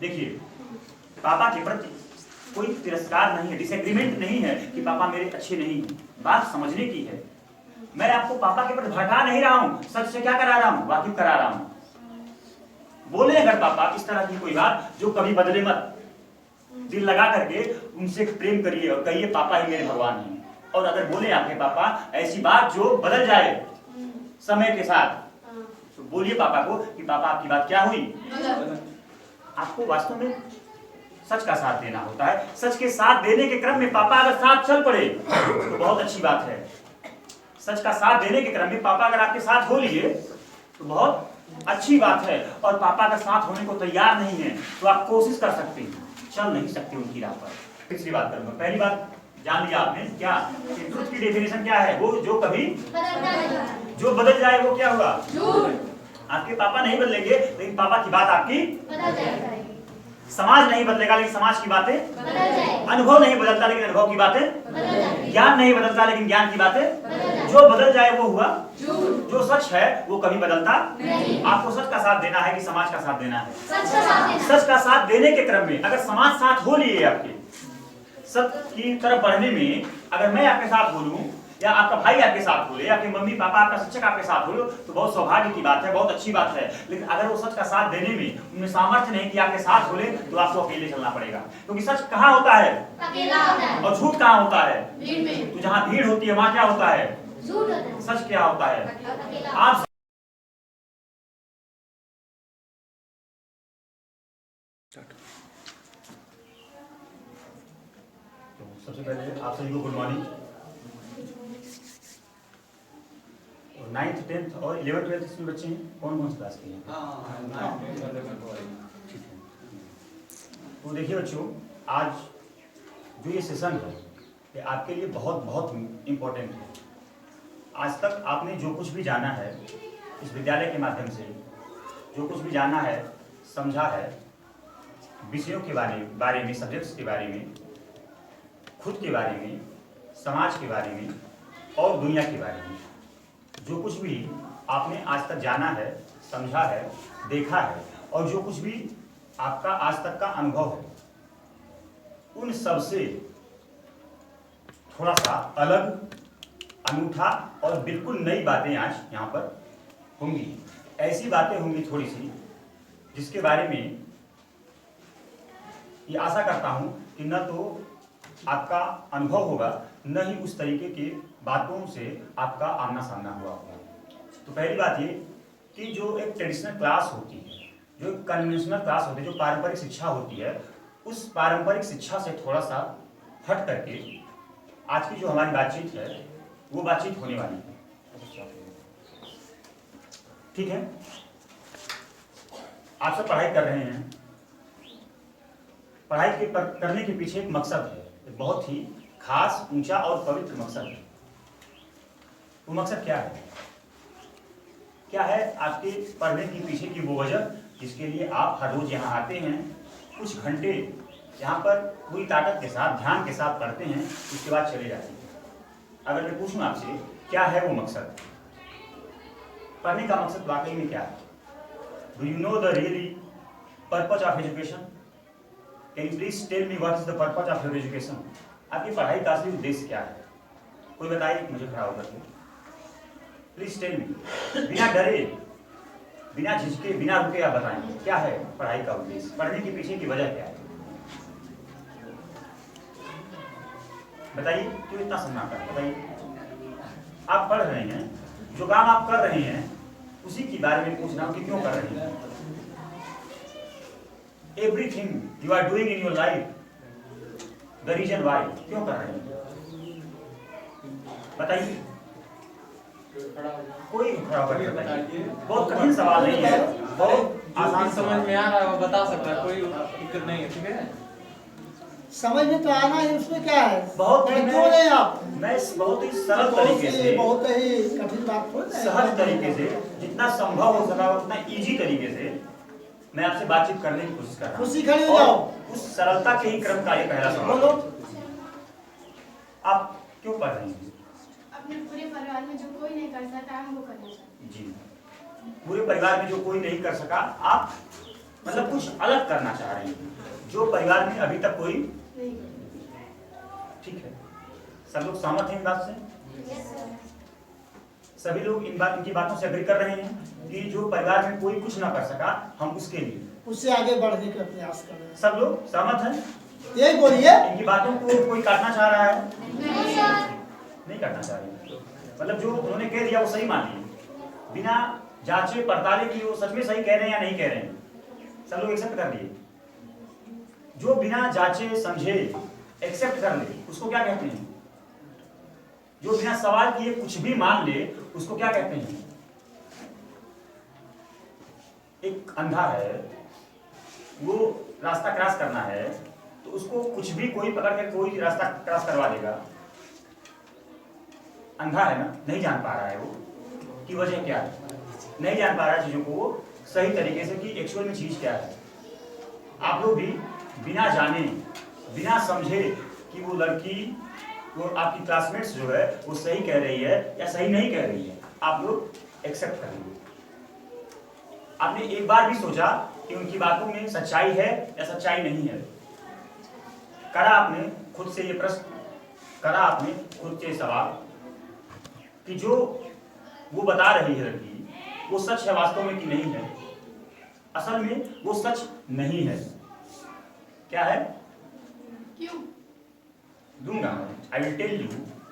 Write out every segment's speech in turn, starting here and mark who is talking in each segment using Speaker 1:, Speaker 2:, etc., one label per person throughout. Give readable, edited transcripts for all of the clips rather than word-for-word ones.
Speaker 1: देखिए, पापा के प्रति कोई तिरस्कार नहीं है, डिसएग्रीमेंट नहीं है कि पापा मेरे अच्छे नहीं हैं। बात समझने की है। मैं आपको पापा के प्रति भड़का नहीं रहा हूं, सच से क्या करा रहा हूं, वाकिफ करा रहा हूं। बोले अगर पापा इस तरह की कोई बात जो कभी बदले मत, दिल लगा करके उनसे प्रेम करिए और कहिए पापा ही मेरे भगवान हैं। और अगर बोले आपके पापा ऐसी बात जो बदल जाए समय के साथ, तो बोलिए पापा को कि पापा आपकी बात क्या हुई। आपको वास्तव में सच का साथ देना होता है। सच के साथ देने के क्रम में पापा अगर साथ चल पड़े तो बहुत अच्छी बात है। सच का साथ देने के क्रम में पापा अगर आपके साथ हो लिए तो बहुत अच्छी बात है। और पापा का साथ होने को तैयार नहीं है तो आप कोशिश कर सकते हैं, चल नहीं सकते उनकी राह पर। तीसरी बात करूंगा। पहली बात जान लिया आपने क्या, ट्रुथ की डेफिनेशन क्या है, वो जो कभी जो बदल जाए वो क्या होगा, आपके पापा नहीं बदलेंगे लेकिन पापा की बात आपकी बदल जाएगी। समाज नहीं बदलेगा लेकिन समाज की बातें बदल जाएगी। अनुभव नहीं बदलता लेकिन अनुभव की बातें बदल जाएगी। ज्ञान नहीं बदलता लेकिन ज्ञान की बातें जो बदल जाए वो हुआ। जो सच है वो कभी बदलता नहीं। आपको सच का साथ देना है कि समाज का साथ देना है, सच का साथ देने के क्रम में अगर समाज साथ हो लिए आपके सत्य की तरफ बढ़ने में, अगर मैं आपके साथ बोलूं या आपका भाई आपके साथ बोले या आपके मम्मी पापा आपका शिक्षक आपके साथ बोलो तो बहुत सौभाग्य की बात है, बहुत अच्छी बात है। लेकिन अगर वो सच का साथ देने में उनमें सामर्थ्य नहीं कि आपके साथ बोले तो आपको अकेले चलना पड़ेगा। क्योंकि सच कहाँ होता है, अकेला होता है। और झूठ कहाँ होता है, भीड़ में। तो जहाँ भीड़ होती है वहाँ क्या होता है, झूठ होता है। सच क्या होता है, आप सबसे पहले आप सभी को गुड मॉर्निंग। 9th 10th और 11th 12th इसमें बच्चे हैं, कौन कौन सी क्लास के हैं? ठीक है। तो देखिए बच्चों, आज जो ये सेशन है ये आपके लिए बहुत बहुत इम्पोर्टेंट है। आज तक आपने जो कुछ भी जाना है इस विद्यालय के माध्यम से, जो कुछ भी जाना है, समझा है, विषयों के बारे में, सब्जेक्ट्स के बारे में, खुद के बारे में, समाज के बारे में और दुनिया के बारे में, जो कुछ भी आपने आज तक जाना है, समझा है, देखा है और जो कुछ भी आपका आज तक का अनुभव है, उन सब से थोड़ा सा अलग, अनूठा और बिल्कुल नई बातें आज यहाँ पर होंगी। ऐसी बातें होंगी थोड़ी सी जिसके बारे में ये आशा करता हूँ कि न तो आपका अनुभव होगा न ही उस तरीके के बातों से आपका आमना सामना हुआ होगा। तो पहली बात ये कि जो एक ट्रेडिशनल क्लास होती है, जो कन्वेंशनल क्लास होती है, जो पारंपरिक शिक्षा होती है, उस पारंपरिक शिक्षा से थोड़ा सा हट करके आज की जो हमारी बातचीत है वो बातचीत होने वाली है। ठीक है, आप सब पढ़ाई कर रहे हैं। पढ़ाई करने के पीछे एक मकसद है, एक बहुत ही खास, ऊंचा और पवित्र मकसद है। वो मकसद क्या है? क्या है आपके पढ़ने के पीछे की वो वजह जिसके लिए आप हर रोज यहाँ आते हैं, कुछ घंटे यहाँ पर पूरी ताकत के साथ, ध्यान के साथ पढ़ते हैं, उसके बाद चले जाते हैं। अगर मैं पूछूं आपसे क्या है वो मकसद, पढ़ने का मकसद वाकई में क्या है? Do you know the really purpose of education? Can you please tell me what is the purpose of your education? आपकी पढ़ाई का असली उद्देश्य क्या है? कोई बताइए मुझे खड़ा होकर के। प्लीज टेल मी, बिना डरे, बिना झिझके, बिना रुके आप बताएंगे क्या है पढ़ाई का उद्देश्य, पढ़ने के पीछे की वजह क्या है? बताइए, क्यों इतना सन्नाटा है? बताइए। आप पढ़ रहे हैं, जो काम आप कर रहे हैं उसी के बारे में पूछना कि क्यों कर रहे हैं। Everything you are doing in your life, the reason why, क्यों कर रहे हैं बताइए। कोई खड़ा होकर बताइए। बहुत कठिन सवाल नहीं है, बहुत आसान
Speaker 2: समझ में आ रहा है वो बता सकता है, कोई दिक्कत नहीं है। ठीक है,
Speaker 3: समझ में तो आना है, उसमें क्या है?
Speaker 1: बहुत ही
Speaker 3: क्यों नहीं आप?
Speaker 1: मैं बहुत ही सरल तरीके से,
Speaker 3: बहुत ही कठिन बात हो,
Speaker 1: सहज तरीके से, जितना संभव हो सका उतना इजी तरीके से मैं आपसे बातचीत करने की कोशिश कर रहा हूँ।
Speaker 3: खुशी खड़ी हो जाओ।
Speaker 1: उस सरलता के ही क्रम का ये पहला सवाल।
Speaker 3: बोलो,
Speaker 1: आप क्यों पढ़ रही हैं?
Speaker 4: अपने पूरे परिवार में जो कोई नहीं कर सकता हम वो करना चाहते हैं।
Speaker 1: जी, पूरे परिवार में जो कोई नहीं कर सका आप मतलब कुछ अलग करना चाह रही हैं, जो परिवार में अभी तक कोई।
Speaker 4: नहीं।
Speaker 1: ठीक है, सब लोग सहमत हैं इन बात से? सभी लोग इनकी बातों से एग्री कर रहे हैं कि जो परिवार में कोई कुछ ना कर सका, हम उसके लिए
Speaker 3: उससे आगे बढ़ने का प्रयास कर रहे हैं।
Speaker 1: सब लोग सहमत हैं?
Speaker 3: यही बोलिए।
Speaker 1: इनकी बातों को कोई काटना चाह रहा है? नहीं काटना चाह रहे। मतलब जो उन्होंने कह दिया वो सही मान लिए, बिना जांचे पड़ताले की वो सच में सही कह रहे हैं या नहीं कह रहे हैं, सब लोग एक्सेप्ट कर लिए। जो बिना जांचे समझे एक्सेप्ट कर ले उसको क्या कहते हैं? जो बिना सवाल किए कुछ भी मान ले उसको क्या कहते हैं? एक अंधा है, वो रास्ता क्रॉस करना है तो उसको कुछ भी कोई पकड़ कर कोई रास्ता क्रॉस करवा देगा। अंधा है ना, नहीं जान पा रहा है वो कि वजह क्या है, नहीं जान पा रहा है चीजों को वो सही तरीके से कि एक्चुअल में चीज क्या है। आप लोग भी बिना जाने बिना समझे कि वो लड़की, वो आपकी क्लासमेट्स जो है वो सही कह रही है या सही नहीं कह रही है, आप लोग एक्सेप्ट करेंगे। आपने एक बार भी सोचा कि उनकी बातों में सच्चाई है या सच्चाई नहीं है? करा आपने खुद से ये प्रश्न, करा आपने खुद से सवाल कि जो वो बता रही है लड़की वो सच है वास्तव में कि नहीं है? असल में वो सच नहीं है। क्या है?
Speaker 4: क्यों?
Speaker 1: दूंगा, I will tell you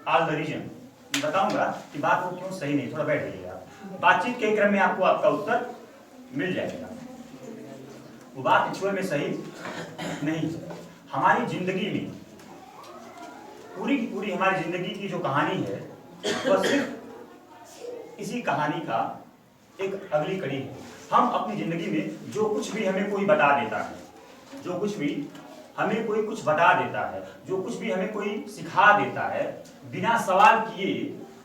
Speaker 1: all the reason. बताऊंगा कि बात वो क्यों सही नहीं। थोड़ा बैठ जाइएगा, बातचीत के क्रम में आपको आपका उत्तर मिल जाएगा। वो बात एक्चुअल में सही नहीं है। हमारी जिंदगी में पूरी की पूरी हमारी जिंदगी की जो कहानी है वह सिर्फ इसी कहानी का एक अगली कड़ी है। हम अपनी जिंदगी में जो कुछ भी हमें कोई बता देता है, जो कुछ भी हमें कोई कुछ बता देता है, जो कुछ भी हमें कोई सिखा देता है, बिना सवाल किए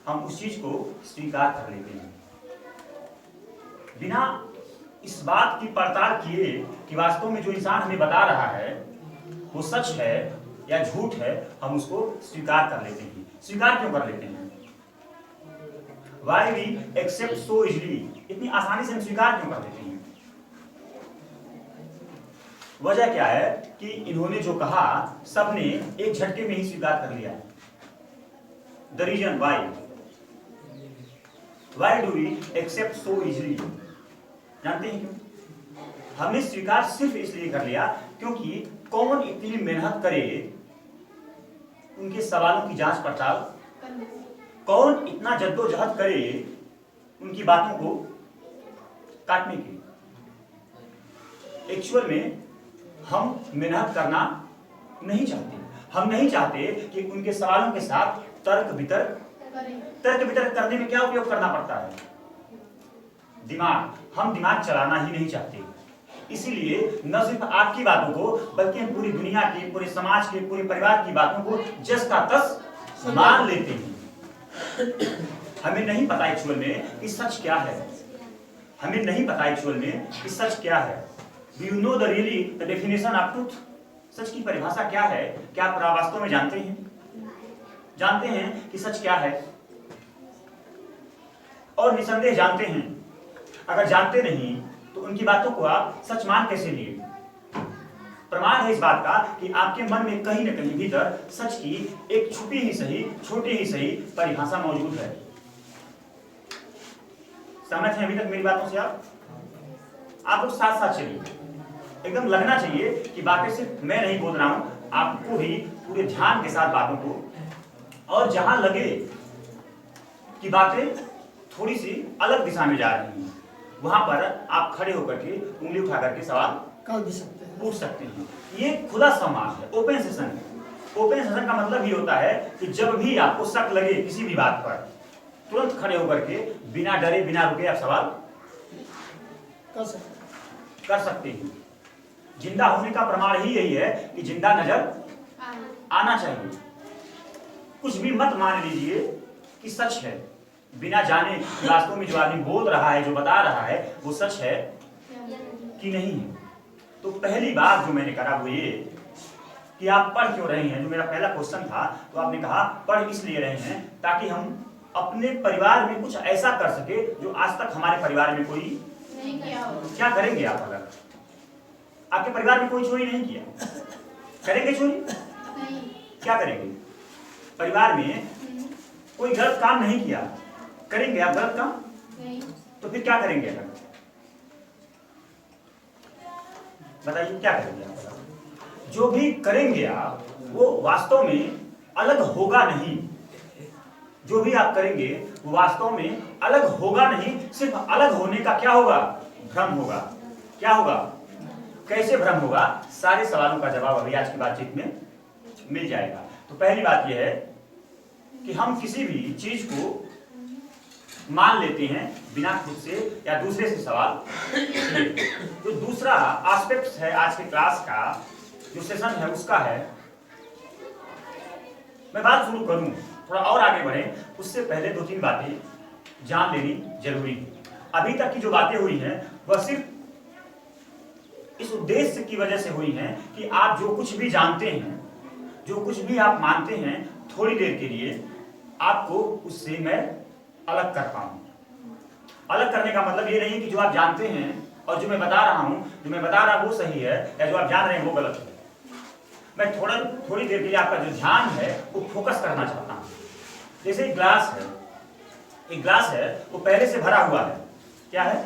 Speaker 1: हम उस चीज को स्वीकार कर लेते हैं। बिना इस बात की पड़ताल किए कि वास्तव में जो इंसान हमें बता रहा है वो सच है या झूठ है, हम उसको स्वीकार कर लेते हैं। स्वीकार क्यों कर लेते हैं? Why we accept so easily? इतनी आसानी से हम स्वीकार क्यों कर लेते हैं? वजह क्या है कि इन्होंने जो कहा सबने एक झटके में ही स्वीकार कर लिया। The reason why? Why do we accept so easily? जानते हैं क्यों? हमने स्वीकार सिर्फ इसलिए कर लिया क्योंकि कौन इतनी मेहनत करे उनके सवालों की जांच पड़ताल, कौन इतना जद्दोजहद करे उनकी बातों को काटने की। एक्चुअल में हम मेहनत करना नहीं चाहते। हम नहीं चाहते कि उनके सवालों के साथ तर्क वितर्क करने में क्या उपयोग करना पड़ता है? दिमाग। हम दिमाग चलाना ही नहीं चाहते। इसीलिए न सिर्फ आपकी बातों को बल्कि हम पूरी दुनिया की, पूरे समाज के, पूरे परिवार की बातों को जस का तस मान लेते हैं। हमें नहीं पता एक्चुअल में कि सच क्या है। हमें नहीं पता एक्चुअल में कि सच क्या है। Do you know the really the definition of truth? सच की परिभाषा क्या है? क्या आप वास्तव में जानते हैं? जानते हैं कि सच क्या है? और निसंदेह जानते हैं। अगर जानते नहीं तो उनकी बातों को आप सच मान कैसे लिए? प्रमाण है इस बात का कि आपके मन में कहीं न कहीं भीतर सच की एक छुपी ही सही, छोटी ही सही परिभाषा मौजूद है। समझ हैं अभी तक मेरी बातों से? आप लोग साथ साथ चलिए। एकदम लगना चाहिए कि बातें सिर्फ मैं नहीं बोल रहा हूं, आपको भी पूरे ध्यान के साथ बातों को, और जहां लगे कि बातें थोड़ी सी अलग दिशा में जा रही हैं वहां पर आप खड़े होकर के उंगली उठा करके सवाल
Speaker 3: कर भी सकते हैं,
Speaker 1: पूछ सकते हैं। ये खुला संवाद है, ओपन सेशन है। ओपन सेशन का मतलब ये होता है कि जब भी आपको शक लगे किसी भी बात पर, तुरंत खड़े होकर के बिना डरे बिना रुके आप सवाल कर सकते हैं। जिंदा होने का प्रमाण ही यही है कि जिंदा नजर आना चाहिए। कुछ भी मत मान लीजिए कि सच है बिना जाने कि वास्तव में जो आदमी बोल रहा है, जो बता रहा है, वो सच है कि नहीं है। तो पहली बात जो मैंने करा वो ये कि आप पढ़ क्यों रहे हैं। जो मेरा पहला क्वेश्चन था तो आपने कहा पढ़ इसलिए रहे हैं ताकि हम अपने परिवार में कुछ ऐसा कर सके जो आज तक हमारे परिवार में कोई
Speaker 4: नहीं किया हो।
Speaker 1: क्या करेंगे आप? अगर आपके परिवार में कोई चोरी नहीं किया, करेंगे चोरी?
Speaker 4: नहीं।
Speaker 1: क्या करेंगे? परिवार में कोई गलत काम नहीं किया, करेंगे आप गलत काम?
Speaker 4: नहीं।
Speaker 1: तो फिर क्या करेंगे? अगर बताइए क्या करेंगे आप? जो भी करेंगे आप वो वास्तव में अलग होगा नहीं। जो भी आप करेंगे वो वास्तव में अलग होगा नहीं, सिर्फ अलग होने का क्या होगा? भ्रम होगा। क्या होगा? कैसे भ्रम होगा? सारे सवालों का जवाब अभी आज की बातचीत में मिल जाएगा। तो पहली बात यह है कि हम किसी भी चीज को मान लेते हैं बिना खुद से या दूसरे से सवाल किए। जो दूसरा एस्पेक्ट है आज के क्लास का, जो सेशन है उसका है, मैं बात शुरू करूं थोड़ा और आगे बढ़े उससे पहले 2-3 बातें जान लेनी जरूरी है। अभी तक की जो बातें हुई हैं वह सिर्फ इस उद्देश्य की वजह से हुई हैं कि आप जो कुछ भी जानते हैं, जो कुछ भी आप मानते हैं, थोड़ी देर के लिए आपको उससे मैं अलग कर पाऊं। अलग करने का मतलब ये नहीं कि जो आप जानते हैं और जो मैं बता रहा हूं, जो मैं बता रहा हूं वो सही है या जो आप जान रहे हैं वो गलत है। मैं थोड़ी देर के लिए आपका जो ध्यान है वो फोकस करना चाहता हूं। जैसे एक ग्लास है वो पहले से भरा हुआ है। क्या है?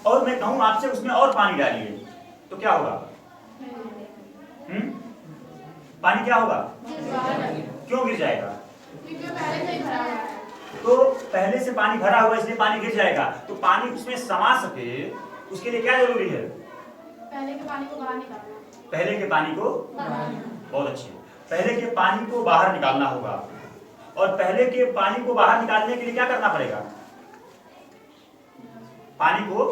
Speaker 1: और मैं कहूं आपसे उसमें और पानी डालिए तो क्या होगा? पानी क्या होगा? क्यों गिर जाएगा?
Speaker 4: क्योंकि वो पहले से ही भरा हुआ है।
Speaker 1: तो पहले से पानी भरा हुआ इसलिए पानी गिर जाएगा। तो पानी उसमें समा सके उसके लिए क्या जरूरी है?
Speaker 4: पहले के पानी को बाहर निकालना।
Speaker 1: पहले के पानी को बहुत अच्छे, पहले के पानी को बाहर निकालना होगा। और पहले के पानी को बाहर निकालने के लिए क्या करना पड़ेगा? पानी को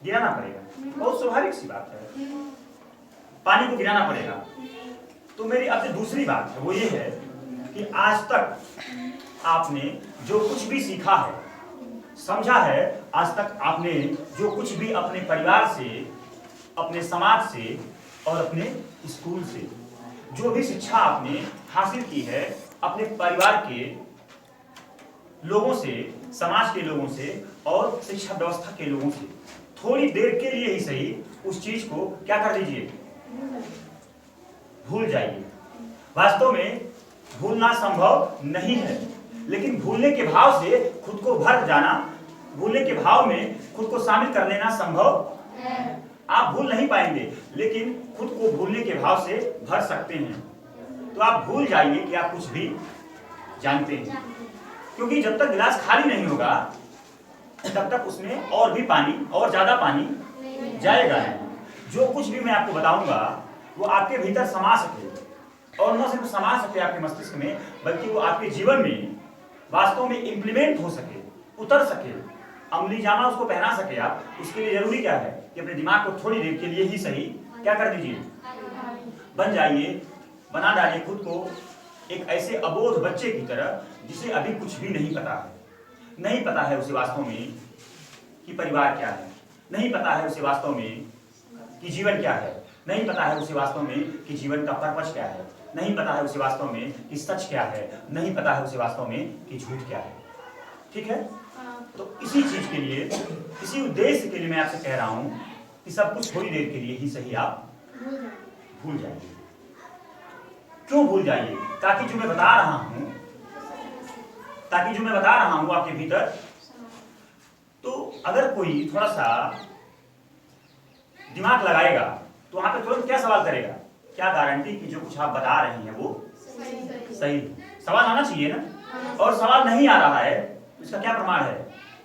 Speaker 1: गिराना पड़ेगा। बहुत स्वाभाविक सी बात है, पानी को गिराना पड़ेगा। तो मेरी अब जो दूसरी बात है वो ये है कि आज तक आपने जो कुछ भी सीखा है, समझा है, आज तक आपने जो कुछ भी अपने परिवार से, अपने समाज से और अपने स्कूल से जो भी शिक्षा आपने हासिल की है, अपने परिवार के लोगों से, समाज के लोगों से और शिक्षा व्यवस्था के लोगों से थोड़ी देर के लिए ही सही उस चीज को क्या कर दीजिए? भूल जाइए। वास्तव में भूलना संभव नहीं है, लेकिन भूलने के भाव से खुद को भर जाना, भूलने के भाव में खुद को शामिल कर लेना संभव है। आप भूल नहीं पाएंगे लेकिन खुद को भूलने के भाव से भर सकते हैं। तो आप भूल जाइए कि आप कुछ भी जानते हैं, क्योंकि जब तक गिलास खाली नहीं होगा तब तक उसमें और भी पानी, और ज्यादा पानी जाएगा नहीं। जो कुछ भी मैं आपको बताऊंगा वो आपके भीतर समा सके, और न सिर्फ समा सके आपके मस्तिष्क में, बल्कि वो आपके जीवन में वास्तव में इंप्लीमेंट हो सके, उतर सके, अमली जामा उसको पहना सके आप। उसके लिए जरूरी क्या है कि अपने दिमाग को थोड़ी देर के लिए ही सही क्या कर दीजिए? बन जाइए, बना डालिए खुद को एक ऐसे अबोध बच्चे की तरह जिसे अभी कुछ भी नहीं पता है। नहीं पता है उसे वास्तव में कि परिवार क्या है, नहीं पता है उसे वास्तव में कि जीवन क्या है, नहीं पता है उसे वास्तव में कि जीवन का पर्पस क्या है, नहीं पता है उसे वास्तव में कि सच क्या है, नहीं पता है उसे वास्तव में कि झूठ क्या है। ठीक है? तो इसी चीज के लिए, इसी उद्देश्य के लिए मैं आपसे कह रहा हूं कि सब कुछ थोड़ी देर के लिए ही सही आप भूल जाइए। क्यों भूल जाइए? ताकि जो मैं बता रहा हूं, आपके भीतर, तो अगर कोई थोड़ा सा दिमाग लगाएगा तो वहां पे तुरंत क्या सवाल करेगा? क्या गारंटी कि जो कुछ आप बता रहे हैं वो सही? सवाल आना चाहिए ना। और सवाल नहीं आ रहा है तो इसका क्या प्रमाण है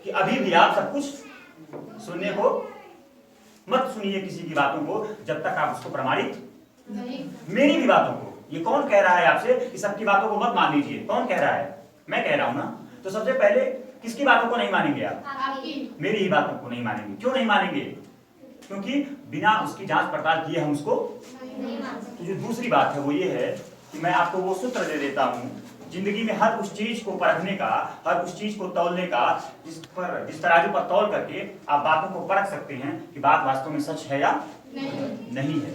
Speaker 1: कि अभी भी आप सब कुछ सुनने को मत सुनिए, किसी की बातों को, जब तक आप उसको प्रमाणित, मेरी भी बातों को। ये कौन कह रहा है आपसे कि सबकी बातों को मत मान लीजिए? कौन कह रहा है? मैं कह रहा हूं ना। तो सबसे पहले किसकी बातों को नहीं मानेंगे आप?
Speaker 4: आपकी।
Speaker 1: मेरी ही बातों को नहीं मानेंगे। क्यों नहीं मानेंगे? क्योंकि बिना उसकी जांच पड़ताल किए हम उसको नहीं मानते। तो जो दूसरी बात है वो ये है कि मैं आपको वो सूत्र दे देता हूं जिंदगी में हर उस चीज को परखने का, हर उस चीज को तौलने का, जिस तराजू पर तौल करके आप बातों को परख सकते हैं कि बात वास्तव में सच है या नहीं है।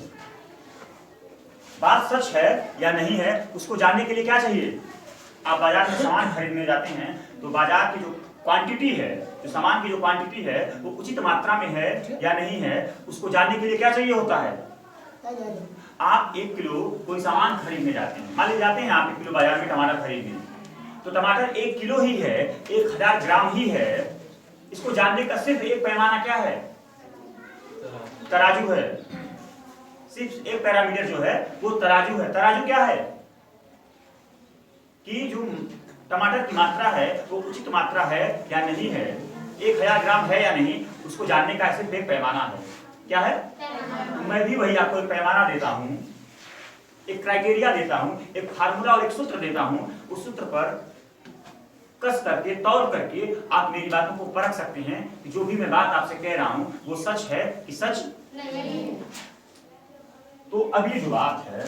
Speaker 1: बात सच है या नहीं है उसको जानने के लिए क्या चाहिए? आप बाजार में सामान खरीदने जाते हैं तो बाजार के जो क्वांटिटी है, जो सामान की जो क्वांटिटी है वो उचित मात्रा में है या नहीं है, उसको जानने के लिए क्या चाहिए होता है? आप 1 किलो कोई सामान खरीदने जाते हैं, मान लीजिए जाते हैं आप 1 किलो बाजार में टमाटर खरीदने, तो टमाटर 1 किलो ही है, 1000 ग्राम ही है, इसको जानने का सिर्फ एक पैमाना क्या है? तराजू है। सिर्फ एक पैरामीटर जो है वो तराजू है। तराजू क्या है कि जो टमाटर की मात्रा है वो उचित मात्रा है या नहीं है, 1000 ग्राम है या नहीं, उसको जानने का सिर्फ एक पैमाना है। क्या है? मैं भी वही आपको एक पैमाना देता हूं, एक क्राइटेरिया देता हूं, एक फार्मूला और एक सूत्र देता हूं। उस सूत्र पर कस करके तौल करके आप मेरी बातों को परख सकते हैं कि जो भी मैं बात आपसे कह रहा हूं वो सच है कि सच
Speaker 4: नहीं है।
Speaker 1: तो अब ये जो बात है,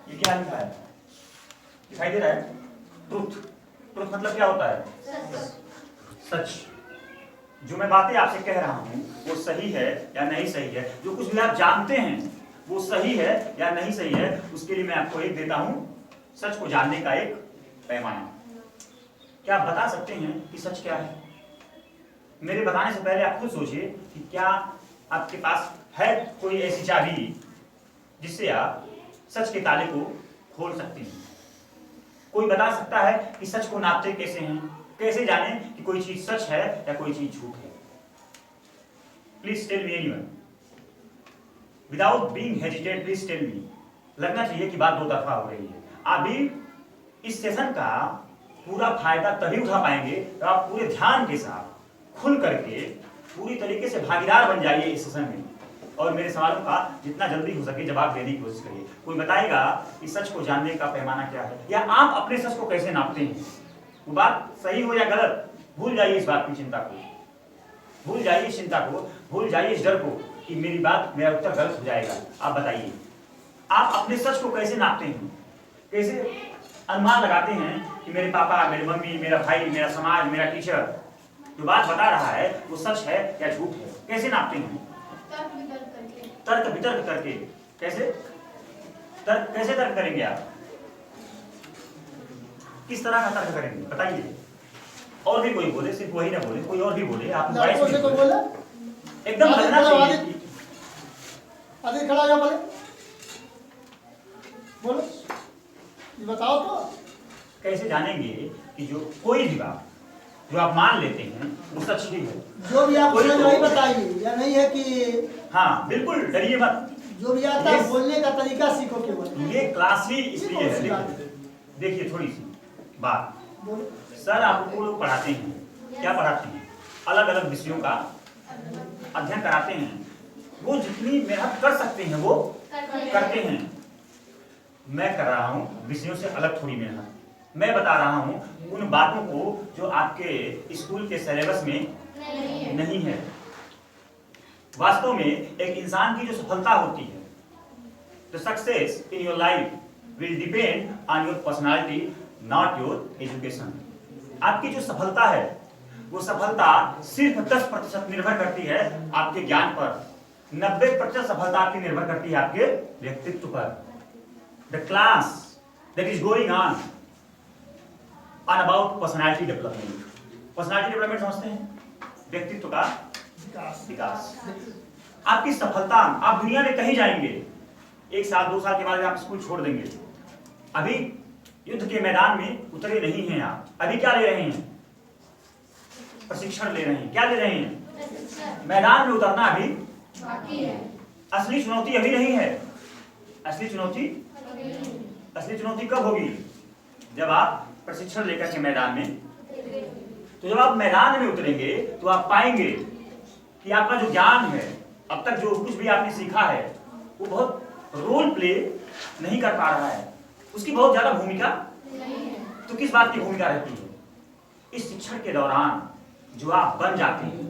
Speaker 1: ये क्या लिखा है? दिखाई दे रहा है? ट्रुथ। ट्रुथ मतलब क्या होता है? सच। जो मैं बातें आपसे कह रहा हूं वो सही है या नहीं सही है, जो कुछ भी आप जानते हैं वो सही है या नहीं सही है, उसके लिए मैं आपको एक देता हूं सच को जानने का एक पैमाना। क्या आप बता सकते हैं कि सच क्या है? मेरे बताने से पहले आप खुद सोचिए कि क्या आपके पास है कोई ऐसी चाबी जिससे आप सच के ताले को खोल सकते हैं? कोई बता सकता है कि सच को नापते कैसे हैं? कैसे जाने कि कोई चीज सच है या कोई चीज झूठ है? Please tell me anyone without being hesitate, please tell me. लगना चाहिए कि बात दो तरफा हो रही है। अभी इस सेशन का पूरा फायदा तभी उठा पाएंगे तो आप पूरे ध्यान के साथ खुल करके पूरी तरीके से भागीदार बन जाइए इस सेशन में, और मेरे सवालों का जितना जल्दी हो सके जवाब देने की कोशिश करिए। कोई बताएगा कि सच को जानने का पैमाना क्या है, या आप अपने सच को कैसे नापते हैं? वो बात सही हो या गलत, भूल जाइए इस बात की चिंता को, भूल जाइए इस चिंता को, भूल जाइए इस डर को कि मेरी बात, मेरा उत्तर गलत हो जाएगा। आप बताइए, आप अपने सच को कैसे नापते हैं? कैसे अनुमान लगाते हैं कि मेरे पापा, मेरी मम्मी, मेरा भाई, मेरा समाज, मेरा टीचर जो बात बता रहा है वो सच है या झूठ है? कैसे नापते हैं? तर्क वितर्क करके। कैसे तर्क करेंगे आप? किस तरह का तर्क करेंगे बताइए? और भी कोई बोले, सिर्फ वही ना बोले, कोई और भी बोले, आप एकदम लगना चाहिए।
Speaker 3: आगे खड़ा हो बोले, बोलो, ये बताओ तो।
Speaker 1: कैसे जानेंगे कि जो कोई भी बात जो आप मान लेते हैं वो सच ही है?
Speaker 3: जो भी आप
Speaker 1: कोई
Speaker 3: बोले
Speaker 1: तो-
Speaker 3: वही बताइए, या नहीं है कि
Speaker 1: हाँ बिल्कुल, डरिए मत।
Speaker 3: जो भी आता है बोलने का तरीका सीखो केवल।
Speaker 1: ये क्लास ही इसलिए है। देखिए थोड़ी सी बात,
Speaker 3: बोलो।
Speaker 1: सर आपको लोग पढ़ाते हैं, क्या पढ़ाते हैं? अलग अलग विषयों का अध्ययन कराते हैं। वो जितनी मेहनत कर सकते हैं वो करते हैं। मैं कर रहा हूँ विषयों से अलग थोड़ी मेहनत। मैं बता रहा हूँ उन बातों को जो आपके स्कूल के सिलेबस में नहीं है। वास्तव में एक इंसान की जो सफलता होती है, the success in your life will depend on your personality, not your education. आपकी जो सफलता है वो सफलता सिर्फ 10% निर्भर करती है आपके ज्ञान पर, 90% सफलता आपकी निर्भर करती है आपके व्यक्तित्व पर। The class that is going on about personality development. Personality development समझते हैं? व्यक्तित्व का विकास। आपकी सफलता, आप दुनिया में कहीं जाएंगे, 1 साल 2 साल के बाद आप स्कूल छोड़ देंगे। अभी युद्ध के मैदान में उतरे नहीं हैं आप। अभी क्या ले रहे हैं? प्रशिक्षण ले रहे हैं। क्या ले रहे हैं? मैदान में उतरना अभी
Speaker 4: बाकी है।
Speaker 1: असली चुनौती अभी नहीं है। असली चुनौती कब होगी? जब आप प्रशिक्षण लेकर के मैदान में, तो जब आप मैदान में उतरेंगे तो आप पाएंगे कि आपका जो ज्ञान है, अब तक जो कुछ भी आपने सीखा है, वो बहुत रोल प्ले नहीं कर पा रहा है। उसकी बहुत ज्यादा भूमिका
Speaker 4: नहीं है।
Speaker 1: तो किस बात की भूमिका रहती है? इस शिक्षण के दौरान जो आप बन जाते हैं,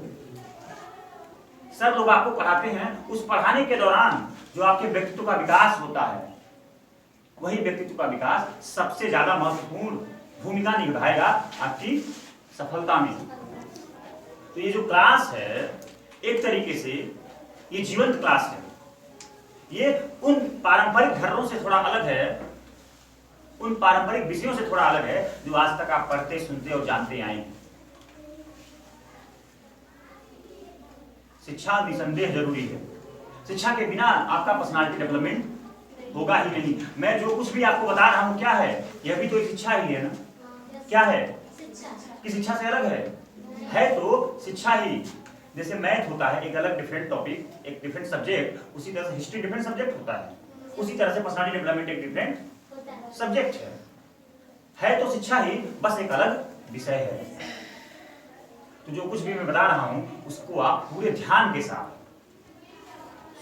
Speaker 1: सर लोग आपको पढ़ाते हैं, उस पढ़ाने के दौरान जो आपके व्यक्तित्व का विकास होता है, वही व्यक्तित्व का विकास सबसे ज्यादा महत्वपूर्ण भूमिका निभाएगा आपकी सफलता में। तो ये जो क्लास है, एक तरीके से ये जीवंत क्लास है। ये उन पारंपरिक घरों से थोड़ा अलग है उन पारंपरिक विषयों से थोड़ा अलग है जो आज तक आप पढ़ते, सुनते और जानते आए हैं। शिक्षा निसंदेह जरूरी है। शिक्षा के बिना आपका पर्सनालिटी डेवलपमेंट होगा ही नहीं। मैं जो कुछ भी आपको बता रहा हूँ क्या है, यह भी तो एक शिक्षा ही है ना। क्या है कि शिक्षा से अलग है तो शिक्षा ही। जैसे मैथ होता है एक अलग डिफरेंट टॉपिक, एक डिफरेंट सब्जेक्ट, उसी तरह से हिस्ट्री डिफरेंट सब्जेक्ट होता है, उसी तरह से पर्सनालिटी डेवलपमेंट एक डिफरेंट सब्जेक्ट है तो शिक्षा ही, बस एक अलग विषय है। तो जो कुछ भी मैं बता रहा हूं उसको आप पूरे ध्यान के साथ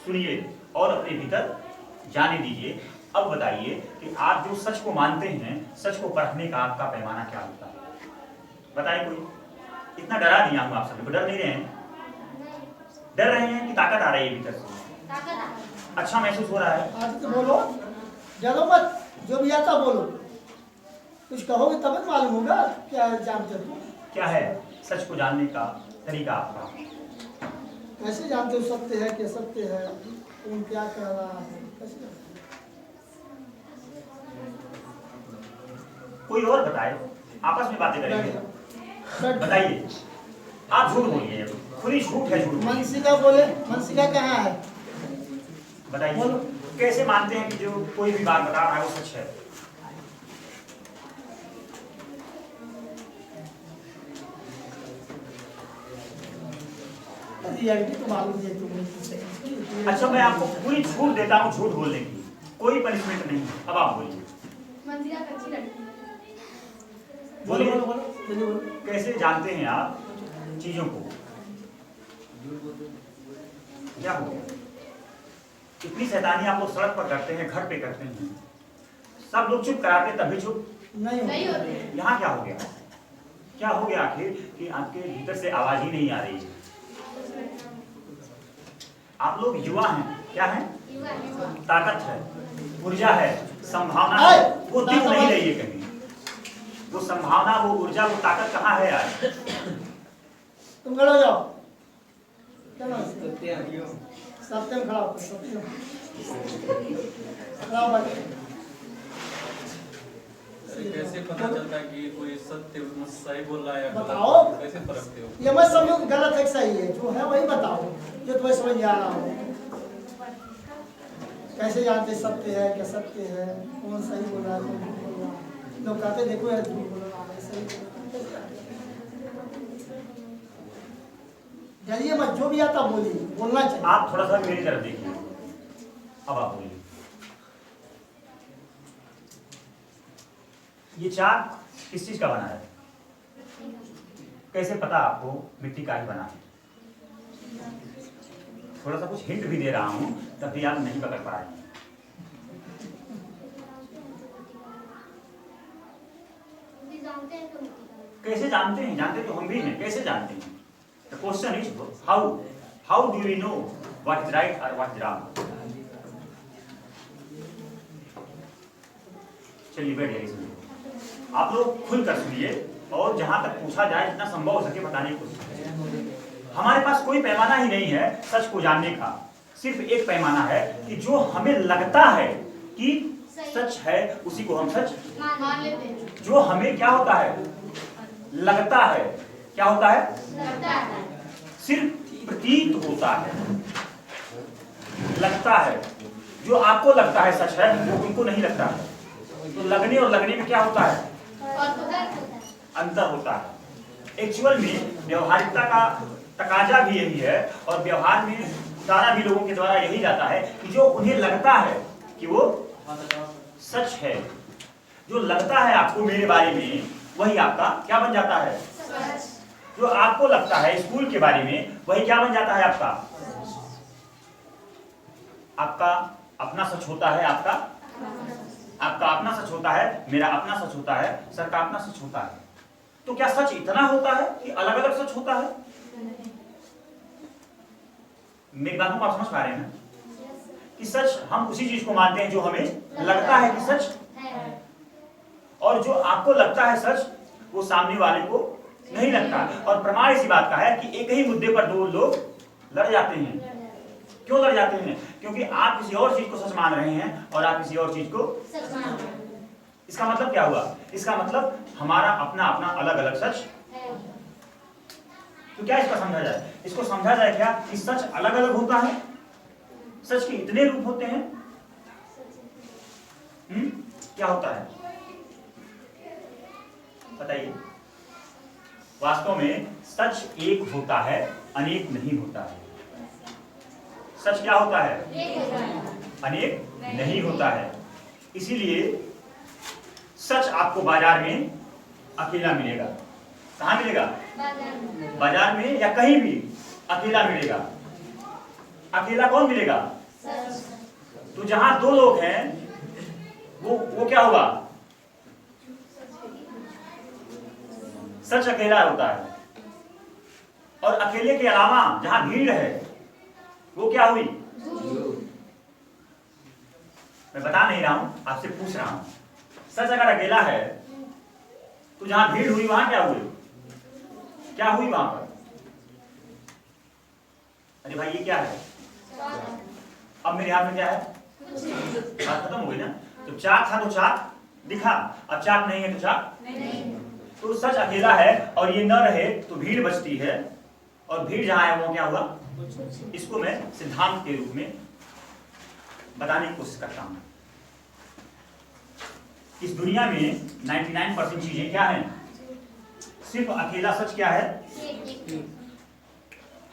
Speaker 1: सुनिए और अपने भीतर जाने दीजिए। अब बताइए कि आप जो सच को मानते हैं, सच को परखने का आपका पैमाना क्या होता है? बताइए कोई। इतना डरा दिया हूं आप सभी, डर नहीं रहे हैं? डर रहे हैं कि ताकत आ रही है भीतर से? अच्छा महसूस हो रहा है?
Speaker 3: आज तो बोलो, डरो मत, जो भी आता बोलो। कुछ कहोगे तब मालूम होगा क्या जानते हो।
Speaker 1: क्या है सच को जानने का तरीका आपका?
Speaker 3: कैसे जानते हो सत्य है कि सत्य है, कौन क्या कह रहा है, कैसे जानते
Speaker 1: कोई और बताए, आपस में बातें करेंगे।
Speaker 3: हो?
Speaker 1: बताइए, आप झूठ बोलिए, खुली झूठ है, झूठ बोलिए।
Speaker 3: मनसिका बोले, मनसिका कहाँ है?
Speaker 1: बताइए
Speaker 3: बोलो।
Speaker 1: कैसे मानते हैं कि जो कोई भी बात बता रहा है वो सच है?
Speaker 3: रियलिटी तो मालूम है तुम्हें।
Speaker 1: अच्छा मैं आपको पूरी छूट देता हूँ झूठ बोलने की, कोई पनिशमेंट नहीं है। अब आप बोलिए,
Speaker 4: मंजिला कच्ची लड़की।
Speaker 1: बोलिए।
Speaker 3: बोलो बोलो बोलो बोलो।
Speaker 1: कैसे जानते हैं आप चीजों को? क्या हो गया? इतनी शैतानी आप लोग सड़क पर करते हैं, घर पे करते हैं, सब लोग चुप कराते तभी चुप
Speaker 3: नहीं होते।
Speaker 1: यहाँ क्या हो गया? क्या हो गया आखिर कि आपके भीतर से आवाज ही नहीं आ रही है? आप लोग युवा हैं, क्या हैं? ताकत है, ऊर्जा है, संभावना है, वो दिख नहीं रही है कहीं। वो संभावना, वो ऊर्जा, वो ताकत कहाँ है आज?
Speaker 3: तुम खड़े हो जाओ। सत्य में खड़ा हो, सत्य में खड़ा हो भाई।
Speaker 2: कैसे पता चलता है कि कोई सत्य सही बोल रहा है या गलत?
Speaker 3: बताओ।
Speaker 2: कैसे परखते हो?
Speaker 3: ये मत समझो कि गलत है कि सही है, जो है वही बताओ जो तुम्हें समझ में आ रहा हो। कैसे जानते सत्य है क्या सत्य है, कौन सही बोल रहा है कौन झूठ बोल रहा है? लोग कहते देखो यार झूठ बोल रहा है, सही बोल रहा है। डरिए मत, जो भी आता बोलिए, बोलना चाहिए।
Speaker 1: आप थोड़ा सा मेरी तरफ देखिए, अब आप बोलिए। ये चाक किस चीज का बना है? कैसे पता आपको मिट्टी का ही बना है? थोड़ा सा कुछ हिंट भी दे रहा हूं तब भी आप नहीं पकड़ पा रहे हैं। कैसे जानते हैं? जानते तो हम भी हैं, कैसे जानते हैं? The question is how do we know what is right और व्हाट इज रॉन्ग? चलिए बैठ जाइए, सुनिए। आप लोग खुलकर सुनिए और जहां तक पूछा जाए जितना संभव हो सके बताने की कोशिश करिए। हमारे पास कोई पैमाना ही नहीं है सच को जानने का, सिर्फ एक पैमाना है कि जो हमें लगता है कि सच है उसी को हम सच
Speaker 4: मान लेते हैं।
Speaker 1: जो हमें क्या होता है लगता है, क्या होता है?
Speaker 4: लगता है।
Speaker 1: सिर्फ प्रतीत होता है, लगता है। जो आपको लगता है सच है वो उनको नहीं लगता है। तो लगने और लगने में क्या होता है? अंतर होता है। एक्चुअल में व्यवहारिकता का तकाजा भी यही है और व्यवहार में उतारा भी लोगों के द्वारा यही जाता है कि जो उन्हें लगता है कि वो सच है, जो लगता है आपको मेरे बारे में वही आपका क्या बन जाता है? जो आपको लगता है स्कूल के बारे में वही क्या बन जाता है? आपका अपना सच होता है। आपका अपना सच होता है, मेरा अपना सच होता है, सर का अपना सच होता है। तो क्या सच इतना होता है कि अलग अलग सच होता है? मेरी बातों को आप समझ पा रहे हैं ना? कि सच हम उसी चीज को मानते हैं जो हमें लगता है कि सच, और जो आपको लगता है सच वो सामने वाले को नहीं लगता। और प्रमाण इसी बात का है कि एक ही मुद्दे पर दो लोग लड़ जाते हैं। क्यों लड़ जाते हैं? क्योंकि आप किसी और चीज को सच मान रहे हैं और आप किसी और चीज को इसका मतलब क्या हुआ? इसका मतलब हमारा अपना अपना अलग अलग सच। तो क्या इसका समझा जाए? इसको समझा जाए क्या कि सच अलग अलग होता है, सच के इतने रूप होते हैं। क्या होता है बताइए? वास्तव में सच एक होता है, अनेक नहीं होता है। सच क्या होता है? अनेक नहीं होता है। इसीलिए सच आपको बाजार में अकेला मिलेगा। कहाँ मिलेगा? बाजार में या कहीं भी अकेला मिलेगा। अकेला कौन मिलेगा? तो जहां दो लोग हैं वो क्या होगा? सच अकेला होता है। और अकेले के अलावा जहां भीड़ है वो क्या हुई? मैं बता नहीं रहा हूं, आपसे पूछ रहा हूं। सच अगर अकेला है तो जहां भीड़ हुई वहां क्या हुई? क्या हुई वहां पर? अरे भाई ये क्या है? अब मेरे हाथ में क्या है? बात खत्म हो गई ना? तो चाक था तो चाक दिखा, अब चाक नहीं है तो चाक नहीं। तो सच अकेला है और ये न रहे तो भीड़ बचती है, और भीड़ जहां है वो क्या हुआ? इसको मैं सिद्धांत के रूप में बताने की कोशिश करता हूं। इस दुनिया में 99% चीजें क्या हैं? सिर्फ अकेला सच क्या है?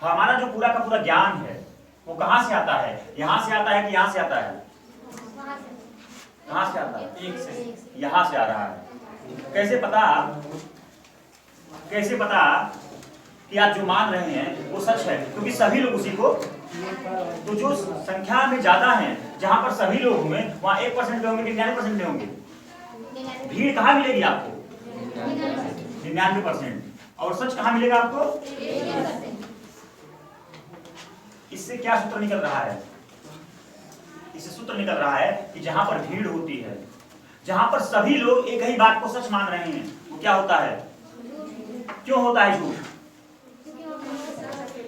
Speaker 1: हमारा जो पूरा का पूरा ज्ञान है वो कहां से आता है? यहां से आता है कि यहां से आता है? कहां से आता है?
Speaker 2: एक से।
Speaker 1: यहां से आ रहा है। कैसे पता कि आप जो मान रहे हैं वो सच है? क्योंकि सभी लोग उसी को, तो जो संख्या में ज्यादा है, जहां पर सभी लोग होंगे वहां 1% ले होंगे, 99% ले होंगे। भीड़ कहां मिलेगी आपको? 99%। और सच कहां मिलेगा आपको? इससे क्या सूत्र निकल रहा है? इससे सूत्र निकल रहा है कि जहां पर भीड़ होती है, जहां पर सभी लोग एक ही बात को सच मान रहे हैं, वो क्या होता है? क्यों होता है झूठ?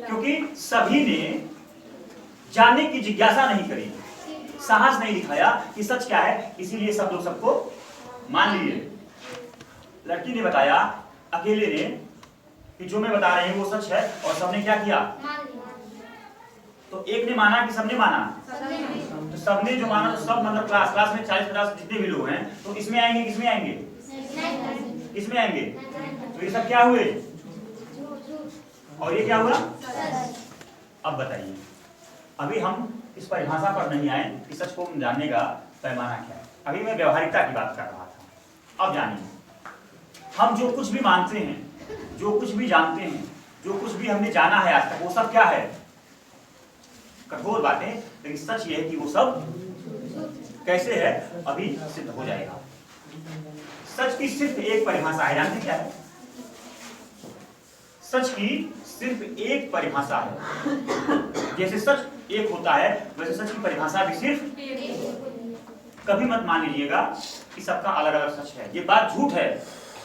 Speaker 1: क्योंकि सभी ने जानने की जिज्ञासा नहीं करी, साहस नहीं दिखाया कि सच क्या है, इसीलिए सब लोग सबको मान लिए। लड़की ने बताया अकेले ने कि जो मैं बता रही हूं वो सच है, और सबने क्या किया? तो एक ने माना कि सबने माना? तो सबने जो माना तो सब, मतलब क्लास में 40-50 जितने भी लोग हैं, तो इसमें आएंगे किसमें आएंगे? किसमें आएंगे? तो ये सब क्या हुए? और ये क्या हुआ? अब बताइए, अभी हम इस परिभाषा पर नहीं आए कि सच को जानने का पैमाना क्या है। अभी मैं व्यवहारिकता की बात कर रहा था। अब जानिए, हम जो कुछ भी मानते हैं, जो कुछ भी जानते हैं, जो कुछ भी हमने जाना है आज तक, वो सब क्या है? कठोर बातें, लेकिन सच ये है कि वो सब कैसे है अभी सिद्ध हो जाएगा। सच की सिर्फ एक परिभाषा है, जानते क्या है? सच की सिर्फ एक परिभाषा है। जैसे सच एक होता है वैसे सच की परिभाषा भी सिर्फ। कभी मत मान लीजिएगा कि सबका अलग अलग सच है, ये बात झूठ है।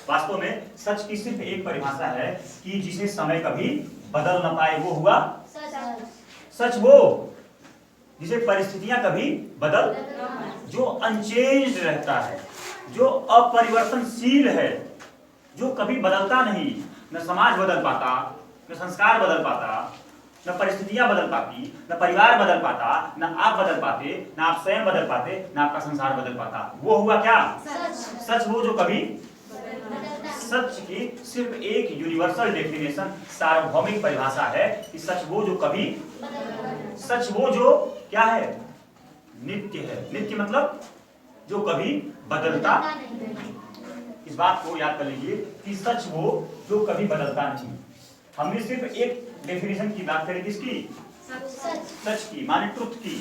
Speaker 1: वास्तव में सच की सिर्फ एक परिभाषा है कि जिसे समय कभी बदल न पाए वो हुआ सच। वो जिसे परिस्थितियां कभी बदल, जो अनचेंज्ड रहता है, जो अपरिवर्तनशील है, जो कभी बदलता नहीं। न समाज बदल पाता, न संस्कार बदल पाता, न परिस्थितियां बदल पाती, न परिवार बदल पाता, न आप बदल पाते, न आप स्वयं बदल पाते, न आपका संसार बदल पाता। वो हुआ क्या? सच वो जो कभी। सच की सिर्फ एक यूनिवर्सल डेफिनेशन, सार्वभौमिक परिभाषा है कि सच वो जो कभी, सच वो जो क्या है? नित्य है। नित्य मतलब जो कभी बदलता। इस बात को याद कर लीजिए कि सच वो जो कभी बदलता नहीं। हमने सिर्फ एक डेफिनेशन की बात करी, किसकी? सच की, माने ट्रुथ की।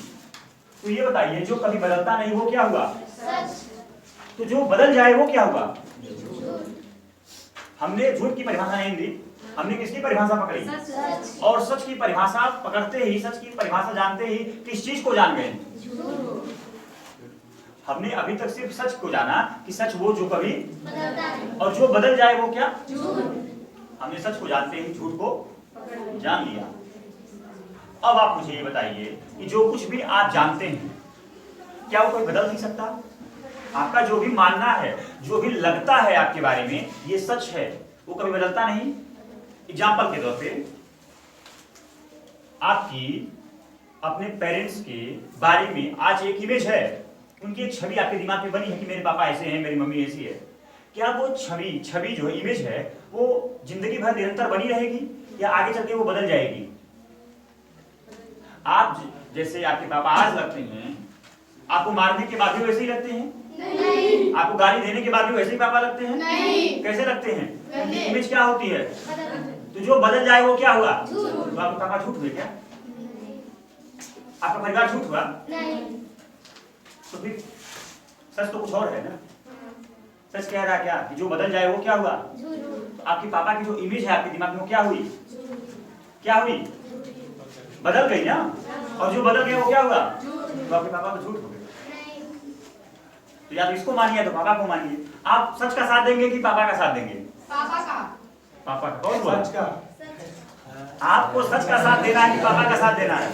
Speaker 1: तो ये बताइए, जो कभी बदलता नहीं वो क्या हुआ? तो जो बदल जाए वो क्या हुआ? हमने झूठ की परिभाषा नहीं दी, हमने किसकी परिभाषा पकड़ी? और सच की परिभाषा पकड़ते ही, सच की परिभाषा जानते ही किस चीज को जान गए? हमने अभी तक सिर्फ सच को जाना कि सच वो जो कभी, और जो बदल जाए वो क्या? हमने सच को जानते ही झूठ को जान लिया। अब आप मुझे ये बताइए कि जो कुछ भी आप जानते हैं क्या वो कोई बदल नहीं सकता? आपका जो भी मानना है, जो भी लगता है आपके बारे में, ये सच है, वो कभी बदलता नहीं। एग्जाम्पल के तौर पे आपकी अपने पेरेंट्स के बारे में आज एक इमेज है, उनकी एक छवि आपके दिमाग में बनी है कि मेरे पापा ऐसे हैं, मेरी मम्मी ऐसी है। क्या वो छवि जो इमेज है वो जिंदगी भर निरंतर बनी रहेगी या आगे चल के वो बदल जाएगी? आप जैसे आपके पापा आज लगते हैं, आपको मारने के बाद भी वैसे ही लगते हैं?
Speaker 4: नहीं।
Speaker 1: आपको गाली देने के बाद भी वैसे ही पापा लगते हैं?
Speaker 4: नहीं।
Speaker 1: कैसे लगते हैं?
Speaker 4: नहीं।
Speaker 1: उनकी इमेज क्या होती है? तो जो बदल जाए वो क्या हुआ?
Speaker 4: झूठ।
Speaker 1: तो आपके पापा झूठ हुए क्या? आपका परिवार झूठ हुआ?
Speaker 4: नहीं।
Speaker 1: तो फिर सच तो कुछ और है ना। सच कह रहा है क्या कि जो बदल जाए वो क्या हुआ?
Speaker 4: झूठ।
Speaker 1: तो आपके पापा की जो इमेज है आपके दिमाग में वो क्या हुई? क्या हुई? बदल गई ना। और जो बदल गया वो क्या हुआ? तो आपके पापा तो झूठ हो गए। तो या तो इसको मानिए तो पापा को मानिए। आप सच का साथ देंगे कि पापा का साथ देंगे?
Speaker 4: पापा का।
Speaker 1: पापा का। कौन बोला?
Speaker 3: सच का।
Speaker 1: आपको सच का साथ देना है कि पापा का साथ देना है?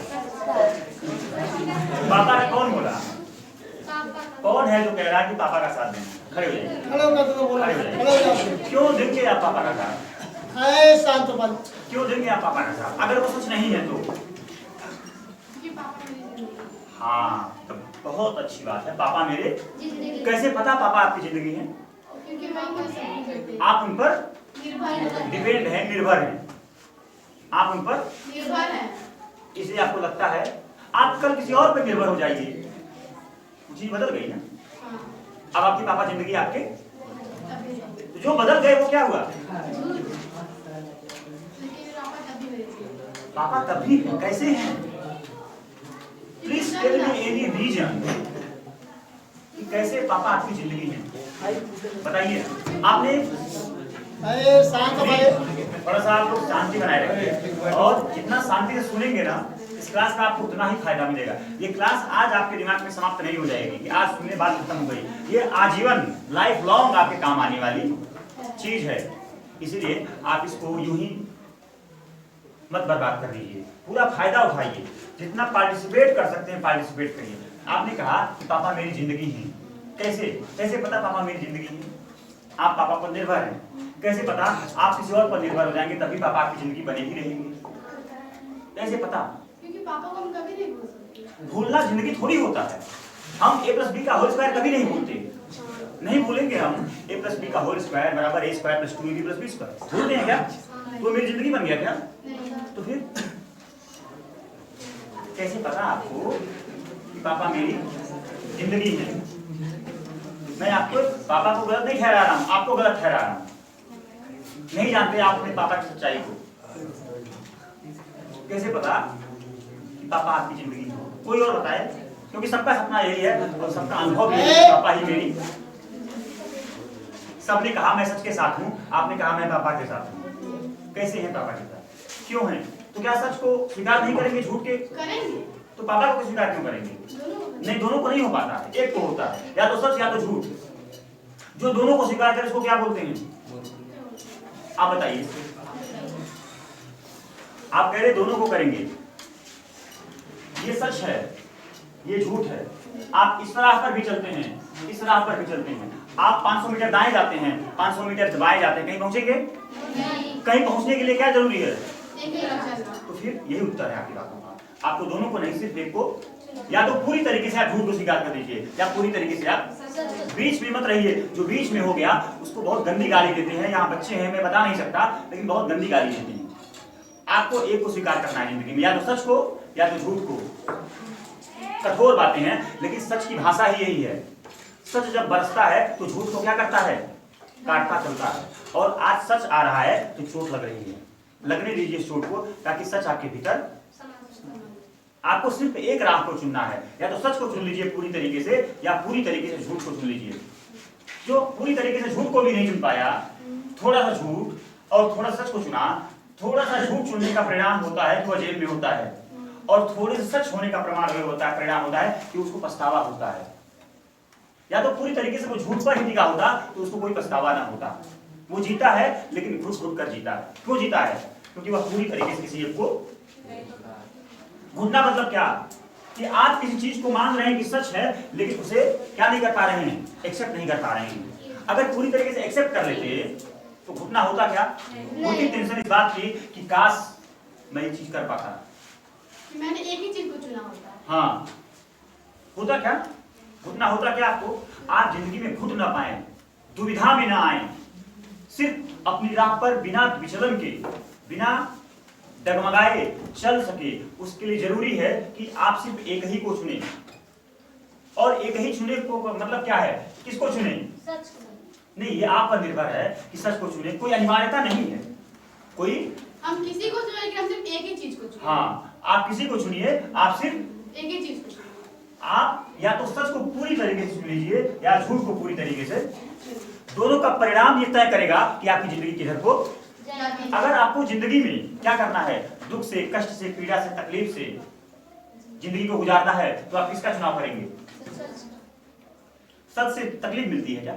Speaker 1: पापा का कौन बोला?
Speaker 4: पापा का।
Speaker 1: कौन है जो कह रहा है कि पापा का साथ देना है? खड़े हो जाइए।
Speaker 3: खड़े होकर तो बोला, खड़े हो जाओ।
Speaker 1: क्यों देंगे आप पापा का साथ?
Speaker 3: हाय शांत बन।
Speaker 1: क्यों देंगे आप पापा का साथ अगर वो सच नहीं है तो?
Speaker 4: क्योंकि पापा मेरी जिंदगी।
Speaker 1: हाँ, तो बहुत अच्छी बात है। पापा मेरे।
Speaker 4: जिंदगी।
Speaker 1: कैसे पता पापा आपकी जिंदगी है?
Speaker 4: क्योंकि मैं उन्हें सब कुछ करती हूँ।
Speaker 1: आप उन पर
Speaker 4: निर्भर है।
Speaker 1: डिपेंड है, निर्भर है। आप उन पर
Speaker 4: निर्भर है।
Speaker 1: इसलिए आपको लगता है आप कल किसी और पर निर्भर हो जाइए, चीज बदल गई ना।
Speaker 4: हाँ।
Speaker 1: अब आपके पापा जिंदगी आपके,
Speaker 4: तभी है।
Speaker 1: तो जो बदल गए वो क्या हुआ?
Speaker 4: झूठ। लेकिन पापा तभी मेरे थे।
Speaker 1: पापा तभी कैसे हैं? Please tell me any reason कि कैसे पापा आपकी जिंदगी है, बताइए। आपने
Speaker 3: हाय शांत भाई।
Speaker 1: थोड़ा सा आप लोग शांति बनाए रखिए और जितना शांति से सुनेंगे ना इस क्लास का आपको उतना ही फायदा मिलेगा। ये क्लास आज आपके दिमाग में समाप्त नहीं हो जाएगी कि आज सुनने बात खत्म हो गई। ये आजीवन लाइफ लॉन्ग आपके काम आने वाली चीज है। इसीलिए आप इसको यूं ही मत बर्बाद कर दीजिए, पूरा फायदा उठाइए। जितना पार्टिसिपेट कर सकते हैं पार्टिसिपेट करिए। आपने कहा कि पापा मेरी जिंदगी है। कैसे कैसे पता पापा मेरी जिंदगी है? आप पापा पर निर्भर हैं। कैसे पता? आप किसी और पर निर्भर हो जाएंगे तभी पापा आपकी जिंदगी बनेगी रहेगी। कैसे पता?
Speaker 4: क्योंकि पापा को हम कभी नहीं भूल सकते।
Speaker 1: भूलना जिंदगी थोड़ी होता है। हम a + b का होल स्क्वायर कभी नहीं भूलते, नहीं भूलेंगे हम। a + b का होल स्क्वायर बराबर a² + 2ab + b²। भूलते हैं क्या? तो मेरी जिंदगी बन गया क्या?
Speaker 4: नहीं।
Speaker 1: तो फिर कैसे पता आपको कि पापा मेरी जिंदगी है? मैं आपको पापा को गलत नहीं ठहरा रहा हूं, आपको गलत ठहरा रहा हूं। नहीं जानते आप अपने पापा की सच्चाई को। कैसे पता कि पापा आपकी जिंदगी है? कोई और बताए, क्योंकि सबका सपना यही है और सबका अनुभव यही है, पापा ही मेरी। सबने कहा मैं सच के साथ हूं, आपने कहा मैं पापा के साथ हूं। कैसे हैं पापा के साथ? क्यों हैं? तो क्या सच को स्वीकार नहीं करेंगे झूठ के?
Speaker 4: करेंगे।
Speaker 1: तो पापा को स्वीकार क्यों करेंगे? नहीं, दोनों को नहीं हो पाता है, एक को होता है, या तो सच या तो झूठ। जो दोनों को स्वीकार करे उसको क्या बोलते हैं? आप बताइए। आप कह रहे दोनों को करेंगे, ये सच है ये झूठ है। आप इस राह पर भी चलते हैं, इस राह पर भी चलते हैं। आप 500 मीटर दाएं जाते हैं, 500 मीटर बाएं जाते हैं, कहीं पहुंचेंगे? कहीं पहुंचने के लिए क्या जरूरी है? तो फिर यही उत्तर है आपकी बातों का। आपको दोनों को नहीं, सिर्फ एक को। या तो पूरी तरीके से आप झूठ को स्वीकार कर दीजिए या पूरी तरीके से आप बीच में मत रहिए। जो बीच में हो गया उसको बहुत गंदी गाली देते हैं। यहाँ बच्चे हैं, मैं बता नहीं सकता, लेकिन बहुत गंदी गाली देते हैं। आपको एक को स्वीकार करना है जिंदगी में, या तो सच को या तो झूठ को। कठोर बातें हैं लेकिन सच की भाषा ही यही है। सच जब बरसता है तो झूठ को क्या करता है? काटता चलता है। और आज सच आ रहा है तो चोट लग रही है। लगने दीजिए इस चोट को, ताकि सच आपके भीतर। आपको सिर्फ एक राह को चुनना है, या तो सच को चुन लीजिए पूरी तरीके से, या पूरी तरीके से झूठ को चुन लीजिए। जो पूरी तरीके से झूठ को भी नहीं चुन पाया, थोड़ा सा झूठ और थोड़ा सच को चुना, थोड़ा सा झूठ चुनने का परिणाम होता है कि वह जेल में होता है, और थोड़े से सच होने का प्रमाण होता है, परिणाम होता है कि उसको पछतावा होता है। या तो पूरी तरीके से वो झूठ पर ही टिका होता तो उसको कोई पछतावा ना होता। वो जीता है लेकिन घुट कर जीता है। क्यों जीता है? क्योंकि वह पूरी तरीके से किसी एक को। घुटना मतलब क्या? कि आप किसी चीज को मान रहे हैं कि सच है, लेकिन उसे क्या नहीं कर पा रहे हैं, एक्सेप्ट नहीं कर पा रहे हैं। अगर पूरी तरीके से एक्सेप्ट कर लेते तो घुटना होता क्या, होती टेंशन इस बात की कि काश मैं ये चीज कर पाता,
Speaker 4: कि मैंने एक ही चीज को चुना होता है।
Speaker 1: हाँ, होता क्या, घुटना होता क्या आपको, आप जिंदगी में घुट ना पाए, दुविधा में ना आए, सिर्फ अपनी राह पर बिना विचलन के, बिना डगमगाए चल सके। उसके लिए जरूरी है कि आप सिर्फ एक ही को चुने। और एक ही चुने को मतलब क्या है, किसको चुने,
Speaker 4: सच
Speaker 1: नहीं, ये आप पर निर्भर है कि सच को चुने, कोई अनिवार्यता नहीं है, कोई,
Speaker 4: हम किसी को चुने लेकिन हम सिर्फ एक ही चीज को चुने।
Speaker 1: हाँ, आप किसी को चुनिए, आप सिर्फ
Speaker 4: एक ही चीज को चुने।
Speaker 1: आप या तो सच को पूरी तरीके से चुन लीजिए या झूठ को पूरी तरीके से। दोनों का परिणाम ये तय करेगा कि आपकी जिंदगी किधर को। अगर आपको जिंदगी में क्या करना है, दुख से, कष्ट से, पीड़ा से, तकलीफ से जिंदगी को गुजारना है, तो आप किसका चुनाव करेंगे, सच से तकलीफ मिलती है क्या,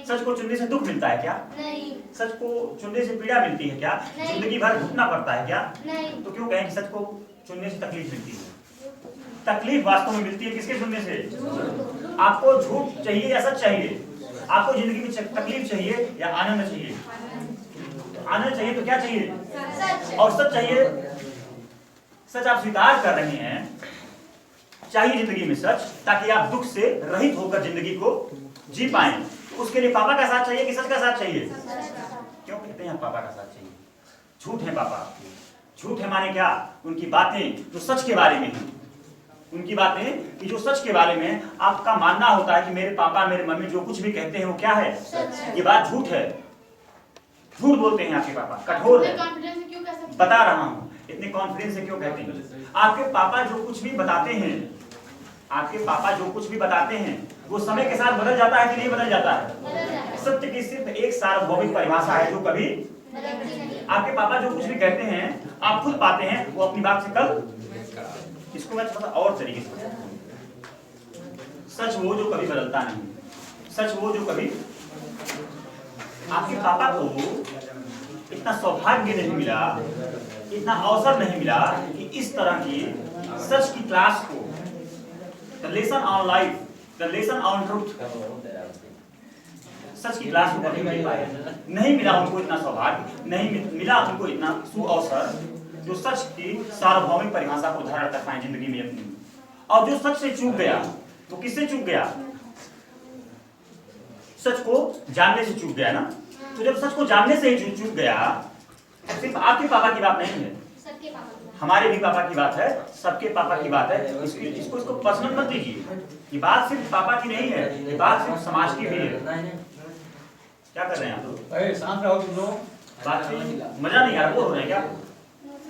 Speaker 1: सच को चुनने से दुख मिलता है क्या,
Speaker 4: नहीं।
Speaker 1: सच को चुनने से पीड़ा मिलती है क्या, जिंदगी भर घुटना पड़ता है क्या,
Speaker 4: नहीं।
Speaker 1: तो क्यों कहें कि सच को चुनने से तकलीफ मिलती है। तकलीफ वास्तव में मिलती है किसके चुनने से, आपको झूठ चाहिए या सच चाहिए, आपको जिंदगी में तकलीफ चाहिए या आनंद चाहिए, आनंद चाहिए तो क्या चाहिए, और सच चाहिए, सच आप स्वीकार कर रहे हैं, चाहिए जिंदगी में सच, ताकि आप दुख से रहित होकर जिंदगी को जी पाएं। उसके लिए पापा का साथ चाहिए कि सच का साथ चाहिए, क्यों कहते हैं पापा का साथ चाहिए, झूठ है पापा आपके, झूठ है माने क्या, उनकी बातें जो सच के बारे में हैं, उनकी बातें कि जो सच के बारे में आपका मानना होता है कि मेरे पापा मेरे मम्मी जो कुछ भी कहते हैं वो क्या है, ये बात झूठ है, झूठ बोलते हैं आपके पापा, कठोर है,
Speaker 4: कॉन्फिडेंस से क्यों कह सकते हैं?
Speaker 1: बता रहा हूँ, इतने कॉन्फिडेंस से क्यों कहते हैं। आपके पापा जो कुछ भी बताते हैं, आपके पापा जो कुछ भी बताते हैं वो समय के साथ बदल जाता है कि नहीं बदल जाता है। सत्य की सिर्फ एक सार्वभौमिक परिभाषा है जो कभी, आपके पापा जो कुछ भी कहते हैं आप खुद पाते हैं वो अपनी बात से कल, इसको मैं थोड़ा और तरीके से बताता हूं। सच वो जो कभी बदलता नहीं, सच वो जो कभी, आपके पापा को इतना सौभाग्य नहीं मिला, इतना अवसर नहीं मिला कि इस तरह की सच की क्लास को, the lesson on life, the lesson on truth, सच की क्लास को कभी नहीं पाए, नहीं मिला उनको इतना सौभाग्य, नहीं मिला उनको इतना सुअवसर जो सच की सार्वभौमिक परिभाषा को धारण कर पाए जिंदगी में अपनी। और जो सच से चूक गया वो किससे चूक गया, सच को जानने से चूक गया ना। तो जब सच को जानने से ही चूक गया, सिर्फ आपके पापा की बात नहीं है, हमारे भी पापा की बात है, सबके पापा की बात है। इसको पर्सनल मत लीजिए, ये बात सिर्फ पापा की नहीं है, ये बात सिर्फ समाज की भी है। क्या कर रहे हैं आप लोग,
Speaker 2: शांत रहो तुम लोग,
Speaker 1: बातचीत मजा नहीं आ रहा, बोर हो रहे हैं क्या,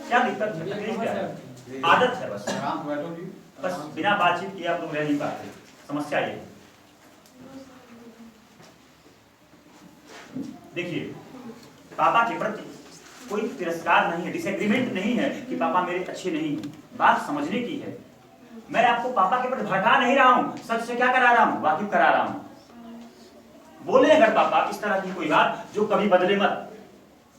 Speaker 1: क्या दिक्कत है, तकलीफ क्या है, आदत है, बस
Speaker 2: शांत बैठो जी,
Speaker 1: बस बिना बातचीत किए आप लोग रह नहीं पाते, समस्या ये। देखिए, पापा के प्रति कोई तिरस्कार नहीं है, डिसएग्रीमेंट नहीं है कि पापा मेरे अच्छे नहीं हैं, बात समझने की है। मैं आपको पापा के प्रति भड़का नहीं रहा हूं, सच से क्या करा रहा हूं, वाकिफ करा रहा हूं। बोले अगर पापा इस तरह की कोई बात जो कभी बदले मत,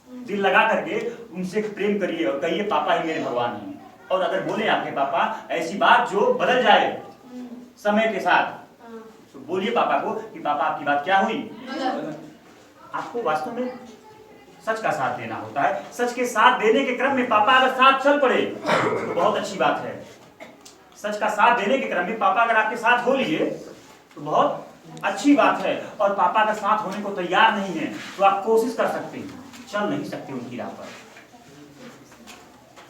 Speaker 1: दिल लगा करके उनसे प्रेम करिए और कहिए पापा ही मेरे भगवान हैं। और अगर बोले आपके पापा ऐसी बात जो बदल जाए समय के साथ, तो बोलिए पापा को कि पापा आपकी बात क्या हुई। आपको वास्तव में सच का साथ देना होता है, सच के साथ देने के क्रम में पापा अगर साथ चल पड़े तो बहुत अच्छी बात है। सच का साथ देने के क्रम में पापा अगर आपके साथ हो लिए तो बहुत अच्छी बात है। और पापा अगर साथ होने को तैयार नहीं है तो आप कोशिश कर सकते हैं, चल नहीं सकते उनकी राह पर।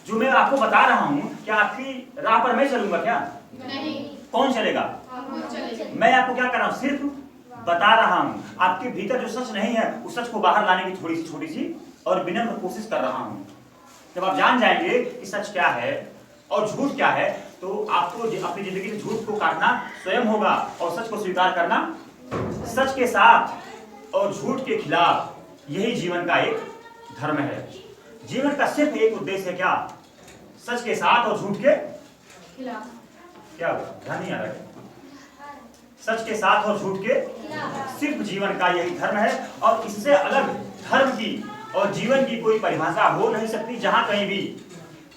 Speaker 1: जो मैं आपको बता रहा हूं, क्या आपकी राह पर मैं चलूंगा क्या,
Speaker 4: नहीं,
Speaker 1: कौन चलेगा, मैं आपको क्या कर रहा हूं, सिर्फ बता रहा हूं। आपके भीतर जो सच नहीं है उस सच को बाहर लाने की थोड़ी सी छोटी सी और विनम्र कोशिश कर रहा हूं। जब आप जान जाएंगे कि सच क्या है और झूठ क्या है, तो आपको अपनी जिंदगी में झूठ को काटना स्वयं होगा और सच को स्वीकार करना। सच के साथ और झूठ के खिलाफ, यही जीवन का एक धर्म है। जीवन का सिर्फ एक उद्देश्य है, क्या, सच के साथ और झूठ के
Speaker 4: खिलाफ।
Speaker 1: क्या हुआ, ध्यान नहीं आ रहा है। सच के साथ और झूठ के सिर्फ जीवन का यही धर्म है और इससे अलग धर्म की और जीवन की कोई परिभाषा हो नहीं सकती। जहां कहीं भी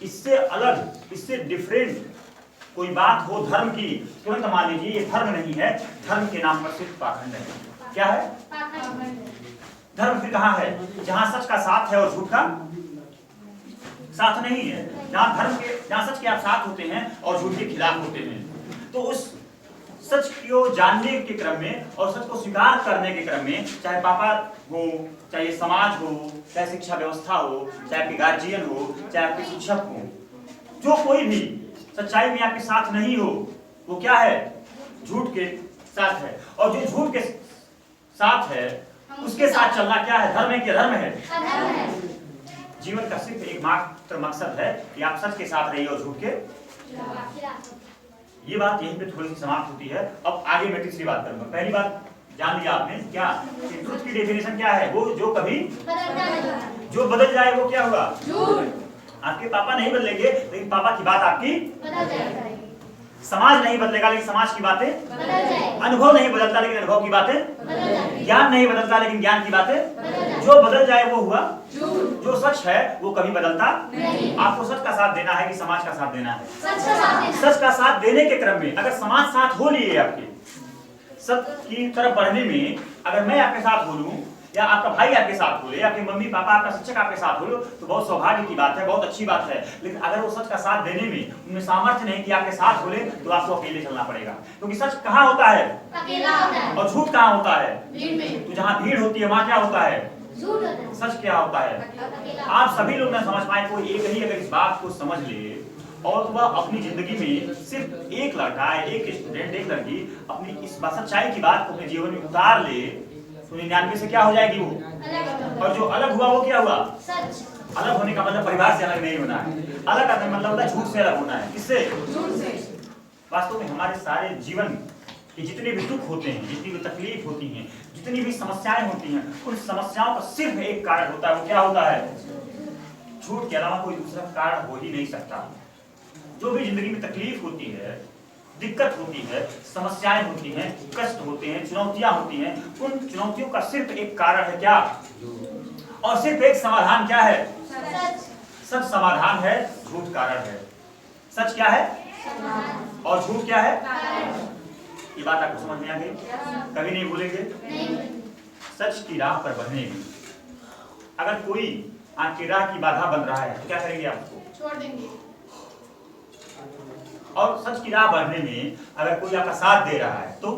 Speaker 1: इससे अलग, इससे डिफरेंट कोई बात हो धर्म की, तुरंत मान लीजिए ये धर्म नहीं है, धर्म के नाम पर सिर्फ पाखंड है। क्या है? धर्म फिर कहाँ है? जहां सच का साथ है और झूठ का साथ नहीं है। जहां सच के आप साथ होते हैं और झूठ के खिलाफ होते हैं। तो उस सच को जानने के क्रम में और सच को स्वीकार करने के क्रम में, चाहे पापा हो, चाहे समाज हो, चाहे शिक्षा व्यवस्था हो, चाहे आपके गार्जियन हो, चाहे आपके शिक्षक हो, जो कोई भी सच्चाई में आपके साथ नहीं हो, वो क्या है? झूठ के साथ है। और जो झूठ के साथ है उसके साथ चलना क्या है? धर्म है कि अधर्म है? जीवन का सिर्फ एक मात्र मकसद है कि आप सच के साथ रहिए और झूठ के। ये बात यहीं पे थोड़ी सी समाप्त होती है। अब आगे मैं तीसरी बात करूंगा। पहली बात जान लिया आपने क्या कि ट्रुथ की डेफिनेशन क्या है? वो जो कभी जो बदल जाए वो क्या हुआ? आपके पापा नहीं बदलेंगे लेकिन पापा की बात आपकी बदल जाएगी। समाज नहीं बदलेगा लेकिन समाज की बातें बदल जाएगी। अनुभव नहीं बदलता लेकिन अनुभव की बातें बदल जाएगी। ज्ञान नहीं बदलता लेकिन ज्ञान की बातें जो बदल जाए वो हुआ। जो सच है वो कभी बदलता नहीं। आपको सच का साथ देना है कि समाज का साथ देना है? सच का साथ देने के क्रम में अगर समाज साथ हो लिए आपके सच की तरफ बढ़ने में, अगर मैं आपके साथ बोलूं या आपका भाई आपके साथ हो या आपके मम्मी पापा आपका शिक्षक आपके साथ हो तो बहुत सौभाग्य की बात है, बहुत अच्छी बात है। लेकिन अगर वो सच का साथ देने में उनमें सामर्थ्य नहीं कि आपके साथ बोले तो आपको अकेले चलना पड़ेगा। क्योंकि सच कहाँ होता है? अकेला होता है। और झूठ कहाँ होता है? भीड़ में। तो जहाँ भीड़ होती है वहाँ क्या होता है? झूठ होता है। सच क्या होता है? आप सभी लोग ना समझ पाए, कोई एक ही अगर इस बात को समझ ले और वह अपनी जिंदगी में सिर्फ एक लड़का, एक स्टूडेंट, एक लड़की अपनी इस सच्चाई की बात को अपने जीवन में उतार ले तो 99 से क्या हो जाएगी वो? और जो अलग हुआ वो क्या हुआ? सच। अलग होने का मतलब परिवार से अलग नहीं होना है। अलग का मतलब होता है झूठ से अलग होना है। किससे? झूठ से। वास्तव में हमारे सारे जीवन के जितने भी दुख होते हैं, जितनी भी तकलीफ होती हैं, जितनी भी समस्याएं होती हैं, उन समस्याओं का सिर्फ एक कारण होता है। वो क्या होता है? झूठ के अलावा कोई दूसरा कारण हो ही नहीं सकता। जो भी जिंदगी में तकलीफ होती है, दिक्कत होती है, समस्याएं होती हैं, कष्ट होते हैं, चुनौतियां होती हैं, उन चुनौतियों का सिर्फ एक कारण है क्या? और सिर्फ एक समाधान क्या है? सच समाधान है, झूठ कारण है। सच क्या है और झूठ क्या है? ये बात आपको समझ में आ गई? कभी नहीं भूलेंगे। सच की राह पर बढ़ने में अगर कोई आपकी राह की बाधा बन रहा है तो क्या करेंगे? आपको
Speaker 4: छोड़ देंगे।
Speaker 1: और सच की राह बढ़ने में अगर कोई आपका साथ दे रहा है तो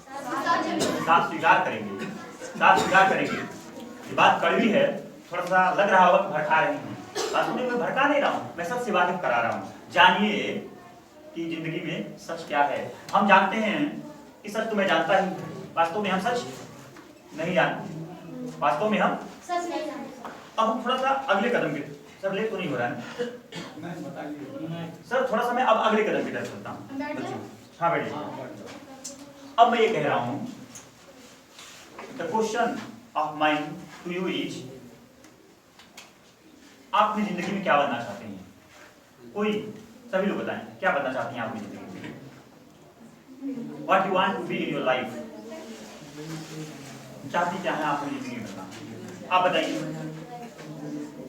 Speaker 1: साथ स्वीकार करेंगे। साथ स्वीकार करेंगे। ये बात कड़वी है, थोड़ा सा लग रहा होगा कि भड़का रही हूँ। वास्तव में मैं भड़का नहीं रहा हूँ, मैं सच से वाकिफ करा रहा हूँ। जानिए कि जिंदगी में सच क्या है। हम जानते हैं कि सच तो मैं जानता ही, वास्तव में हम सच नहीं जानते। वास्तव में हम सच नहीं जानते। अब हम थोड़ा सा अगले कदम के, सर लेट तो नहीं हो रहा है सर, थोड़ा सा मैं अब अगले कदम की तरफ चलता हूँ। हाँ बैठिए। अब मैं ये कह रहा हूँ, the question of mind to you is, आप अपनी जिंदगी में क्या बनना चाहते हैं? कोई सभी लोग बताएं क्या बनना चाहते हैं आप अपनी जिंदगी में? What you want to be in your life? चाहती क्या है आप अपनी जिंदगी में? आप बताइए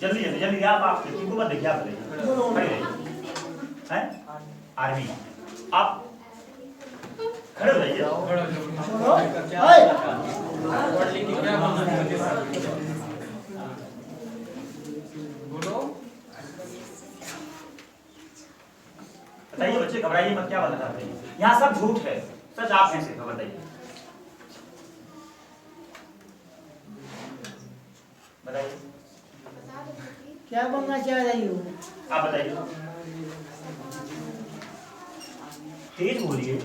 Speaker 1: जल्दी जल्दी जल्दी। आप किसी मत देखिए, आप बताइए। हैं? आर्मी। आप खड़े हो जाइए। बताइए बच्चे, घबराइए मत, क्या बनना चाहते हैं? यहाँ सब झूठ है, सच आप हैं सिर्फ। बताइए बताइए
Speaker 3: क्या बनना चाह रही हो?
Speaker 1: आप बताइए, तेज बोलिए।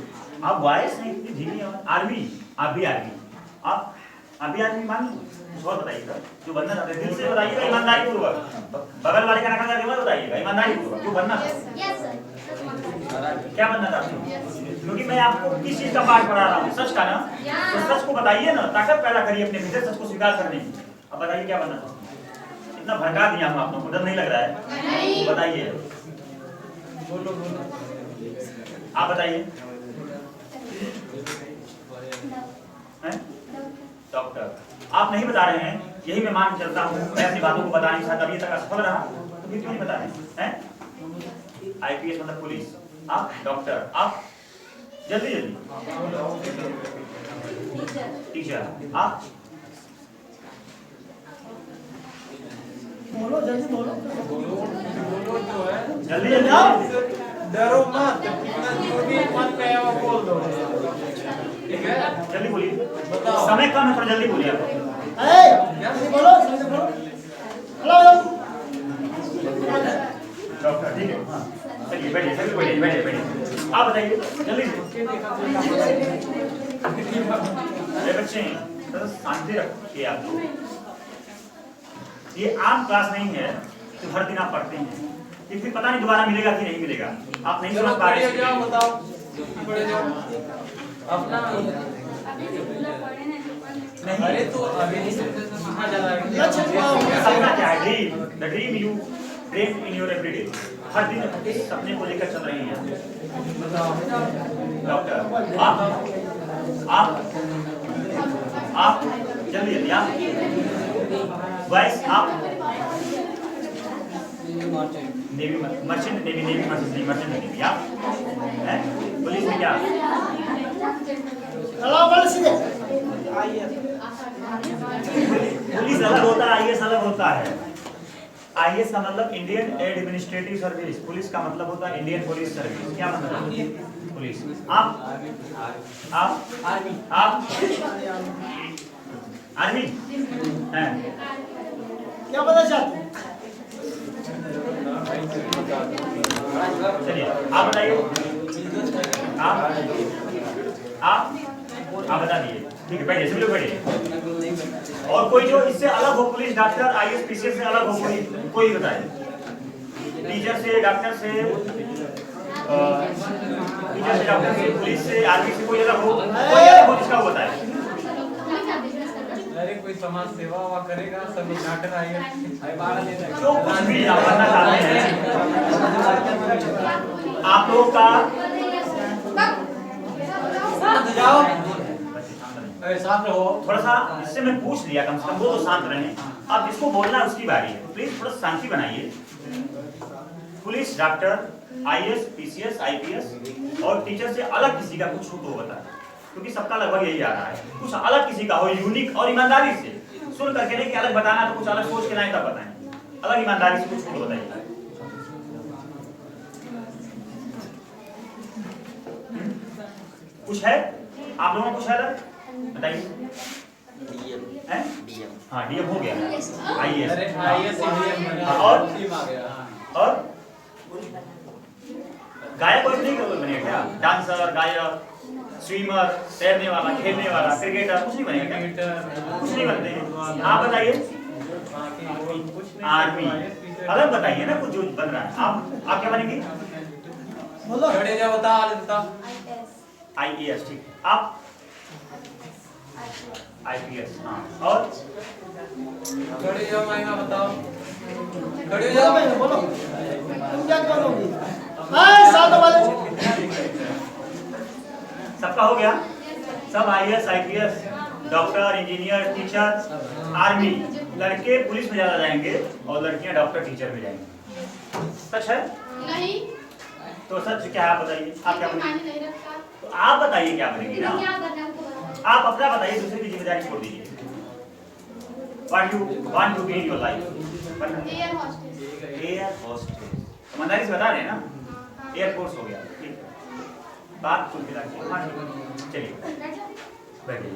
Speaker 1: आप वॉइस नहीं, इतनी धीमी आवाज। आर्मी, आप भी आर्मी, आप भी आर्मी मान लो। कुछ और बताइएगा जो बनना चाहते हैं, दिल से बताइएगा, ईमानदारी पूर्वक। बगल वाले का नकल करके मत बताइएगा, ईमानदारी पूर्वक जो बनना क्या बनना चाहते हैं। क्योंकि मैं आपको किस चीज का पाठ पढ़ा रहा हूँ? सच का ना। तो सच को बताइए ना, ताकत पैदा करिए अपने भीतर सच को स्वीकार करने की। अब बताइए क्या बनना चाहते हैं? इतना भड़का दिया हम आपको, डर नहीं लग रहा है? बताइए, आप बताइए। डॉक्टर आप नहीं बता रहे हैं, यही मैं मान के चलता हूँ। मैं अपनी बातों को बताने के साथ अभी तक असफल रहा, तो फिर क्यों नहीं बता रहे हैं? आईपीएस मतलब पुलिस, आप डॉक्टर, आप जल्दी जल्दी टीचर, आप
Speaker 3: बोलो जल्दी बोलो।
Speaker 2: बोलो जो है
Speaker 1: जल्दी जल्दी
Speaker 2: डरो मत, अपना जो भी मन में है वो बोल दो, ठीक है?
Speaker 1: जल्दी बोलिए,
Speaker 2: बताओ।
Speaker 1: समय कम है, थोड़ा जल्दी बोलिए आप।
Speaker 3: जल्दी बोलो जल्दी बोलो। हेलो
Speaker 1: डॉक्टर ठीक है, हाँ चलिए बैठिए, सभी बैठिए बैठिए बैठिए, आप बताइए जल्दी से। ये बच्चे थोड़ा शांति रखिए आप लोग। ये आम क्लास नहीं है जो हर दिन आप पढ़ते हैं, ये फिर पता नहीं दोबारा मिलेगा कि नहीं मिलेगा, आप नहीं समझ पा रहे
Speaker 2: जाओ,
Speaker 1: हैं।
Speaker 2: बताओ, पढ़े जाओ अपना।
Speaker 1: नहीं
Speaker 2: अरे तो अभी कहाँ जा रहा है?
Speaker 1: सपना क्या है? Dream, the dream you dream in your everyday, हर दिन इस सपने को लेकर चल रही हैं डॉक्टर। आप जल्दी जल्दी आप वॉइस, आप नेवी मर्चेंट नेवी आप हैं? पुलिस में क्या?
Speaker 3: हेलो बोलो सीधे।
Speaker 1: पुलिस अलग होता है, आईएएस अलग होता है। आईएएस का मतलब इंडियन एडमिनिस्ट्रेटिव सर्विस, पुलिस का मतलब होता है इंडियन पुलिस सर्विस। क्या मतलब है पुलिस? आप आर्मी हैं?
Speaker 3: क्या पता चाहते हैं?
Speaker 1: चलिए आप बताइए, आप बता दिए, ठीक है बैठिए, सभी लोग बैठिए। और कोई जो इससे अलग हो, पुलिस, डॉक्टर, आईएएस, पीसीएस से अलग हो, कोई बताए, टीचर से, डॉक्टर से, डॉक्टर से, पुलिस से, आर्मी से कोई अलग हो, जिसका वो बताए।
Speaker 2: अरे कोई समाज सेवा हुआ करेगा, सब नाटक आएगा।
Speaker 1: जो कुछ भी आप करना चाहते हैं, आप लोगों का
Speaker 2: जाओ, शांत रहो।
Speaker 1: थोड़ा सा इससे मैं पूछ लिया, कम से कम वो तो शांत रहे। अब जिसको बोलना है उसकी बारी है, प्लीज थोड़ा शांति बनाइए। Police, doctor, IAS, PCS, IPS और टीचर से अलग किसी का कुछ हो तो बताए, क्योंकि सबका लगभग यही आ रहा है, कुछ अलग किसी का हो, यूनिक और ईमानदारी से सुन करके नहीं कि अलग बताना, तो कुछ अलग सोच के लाए तब बताएं, अलग ईमानदारी से कुछ हो तो बताइए। कुछ है आप लोगों को, कुछ है अलग बताइए। हैं? हाँ डीएम हो गया, आईएएस,
Speaker 2: अरे आईएएस
Speaker 1: और गायक कोई नहीं बनेगा क्या? डांसर, गायक, स्विमर, तैरने वाला, खेलने वाला, क्रिकेटर, कुछ नहीं बनेगा क्या? कुछ नहीं बनते हैं। आप बताइए, आर्मी अलग बताइए ना, कुछ जो बन रहा है। आप क्या बनेंगे?
Speaker 3: बोलो।
Speaker 2: बता
Speaker 1: आईएएस, ठीक है। आप आईपीएस, हाँ। और
Speaker 2: खड़े जाओ, मायना बताओ, खड़े
Speaker 3: बोलो
Speaker 2: जाओ।
Speaker 3: भाई, बोलो तुम क्या करोगी? साथ वाले
Speaker 1: सबका हो गया, सब IAS, IPS, doctor, engineer, teacher, army. लड़के पुलिस में ज्यादा जाएंगे और लड़कियां डॉक्टर, टीचर में जाएंगी। सच है?
Speaker 4: नहीं,
Speaker 1: तो सच क्या है आप बताइए, आप क्या
Speaker 4: मायने
Speaker 1: बनेंगे?
Speaker 4: नहीं रखता।
Speaker 1: तो आप बताइए क्या बनेंगे ना,
Speaker 4: क्या करना है हमको बताओ।
Speaker 1: आप अपना बताइए, दूसरे की जिम्मेदारी छोड़ दीजिए। What you want to be in your life?
Speaker 4: Air hostess.
Speaker 1: Air hostess, ईमानदारी से बता रहे हैं ना, एयरफोर्स हो गया, ठीक है। बात कुल मिला के, हाँ ठीक है, चलिए बैठिए।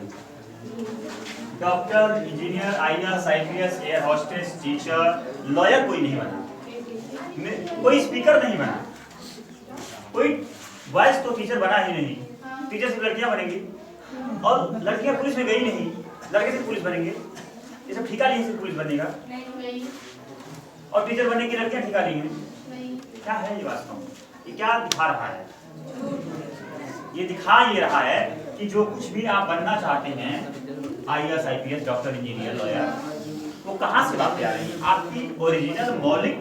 Speaker 1: Doctor, engineer, IAS, IPS, air hostess, teacher, lawyer कोई नहीं बना, कोई स्पीकर नहीं बना, कोई वॉइस तो टीचर बना ही नहीं। टीचर सिर्फ लड़कियां बनेंगी, और लड़कियां पुलिस में गई नहीं, लड़के सिर्फ पुलिस बनेंगे। ये सब ठिका लिए सिर्फ पुलिस बनेगा,
Speaker 4: नहीं,
Speaker 1: और टीचर बनने की लड़कियां ठिका ली हैं।
Speaker 4: नहीं।
Speaker 1: क्या है ये वास्तव में? ये क्या दिखा रहा है? ये दिखा ये रहा है कि जो कुछ भी आप बनना चाहते हैं, IAS, IPS, doctor, engineer, lawyer, वो कहाँ से बातें आ रही है? आपकी ओरिजिनल मौलिक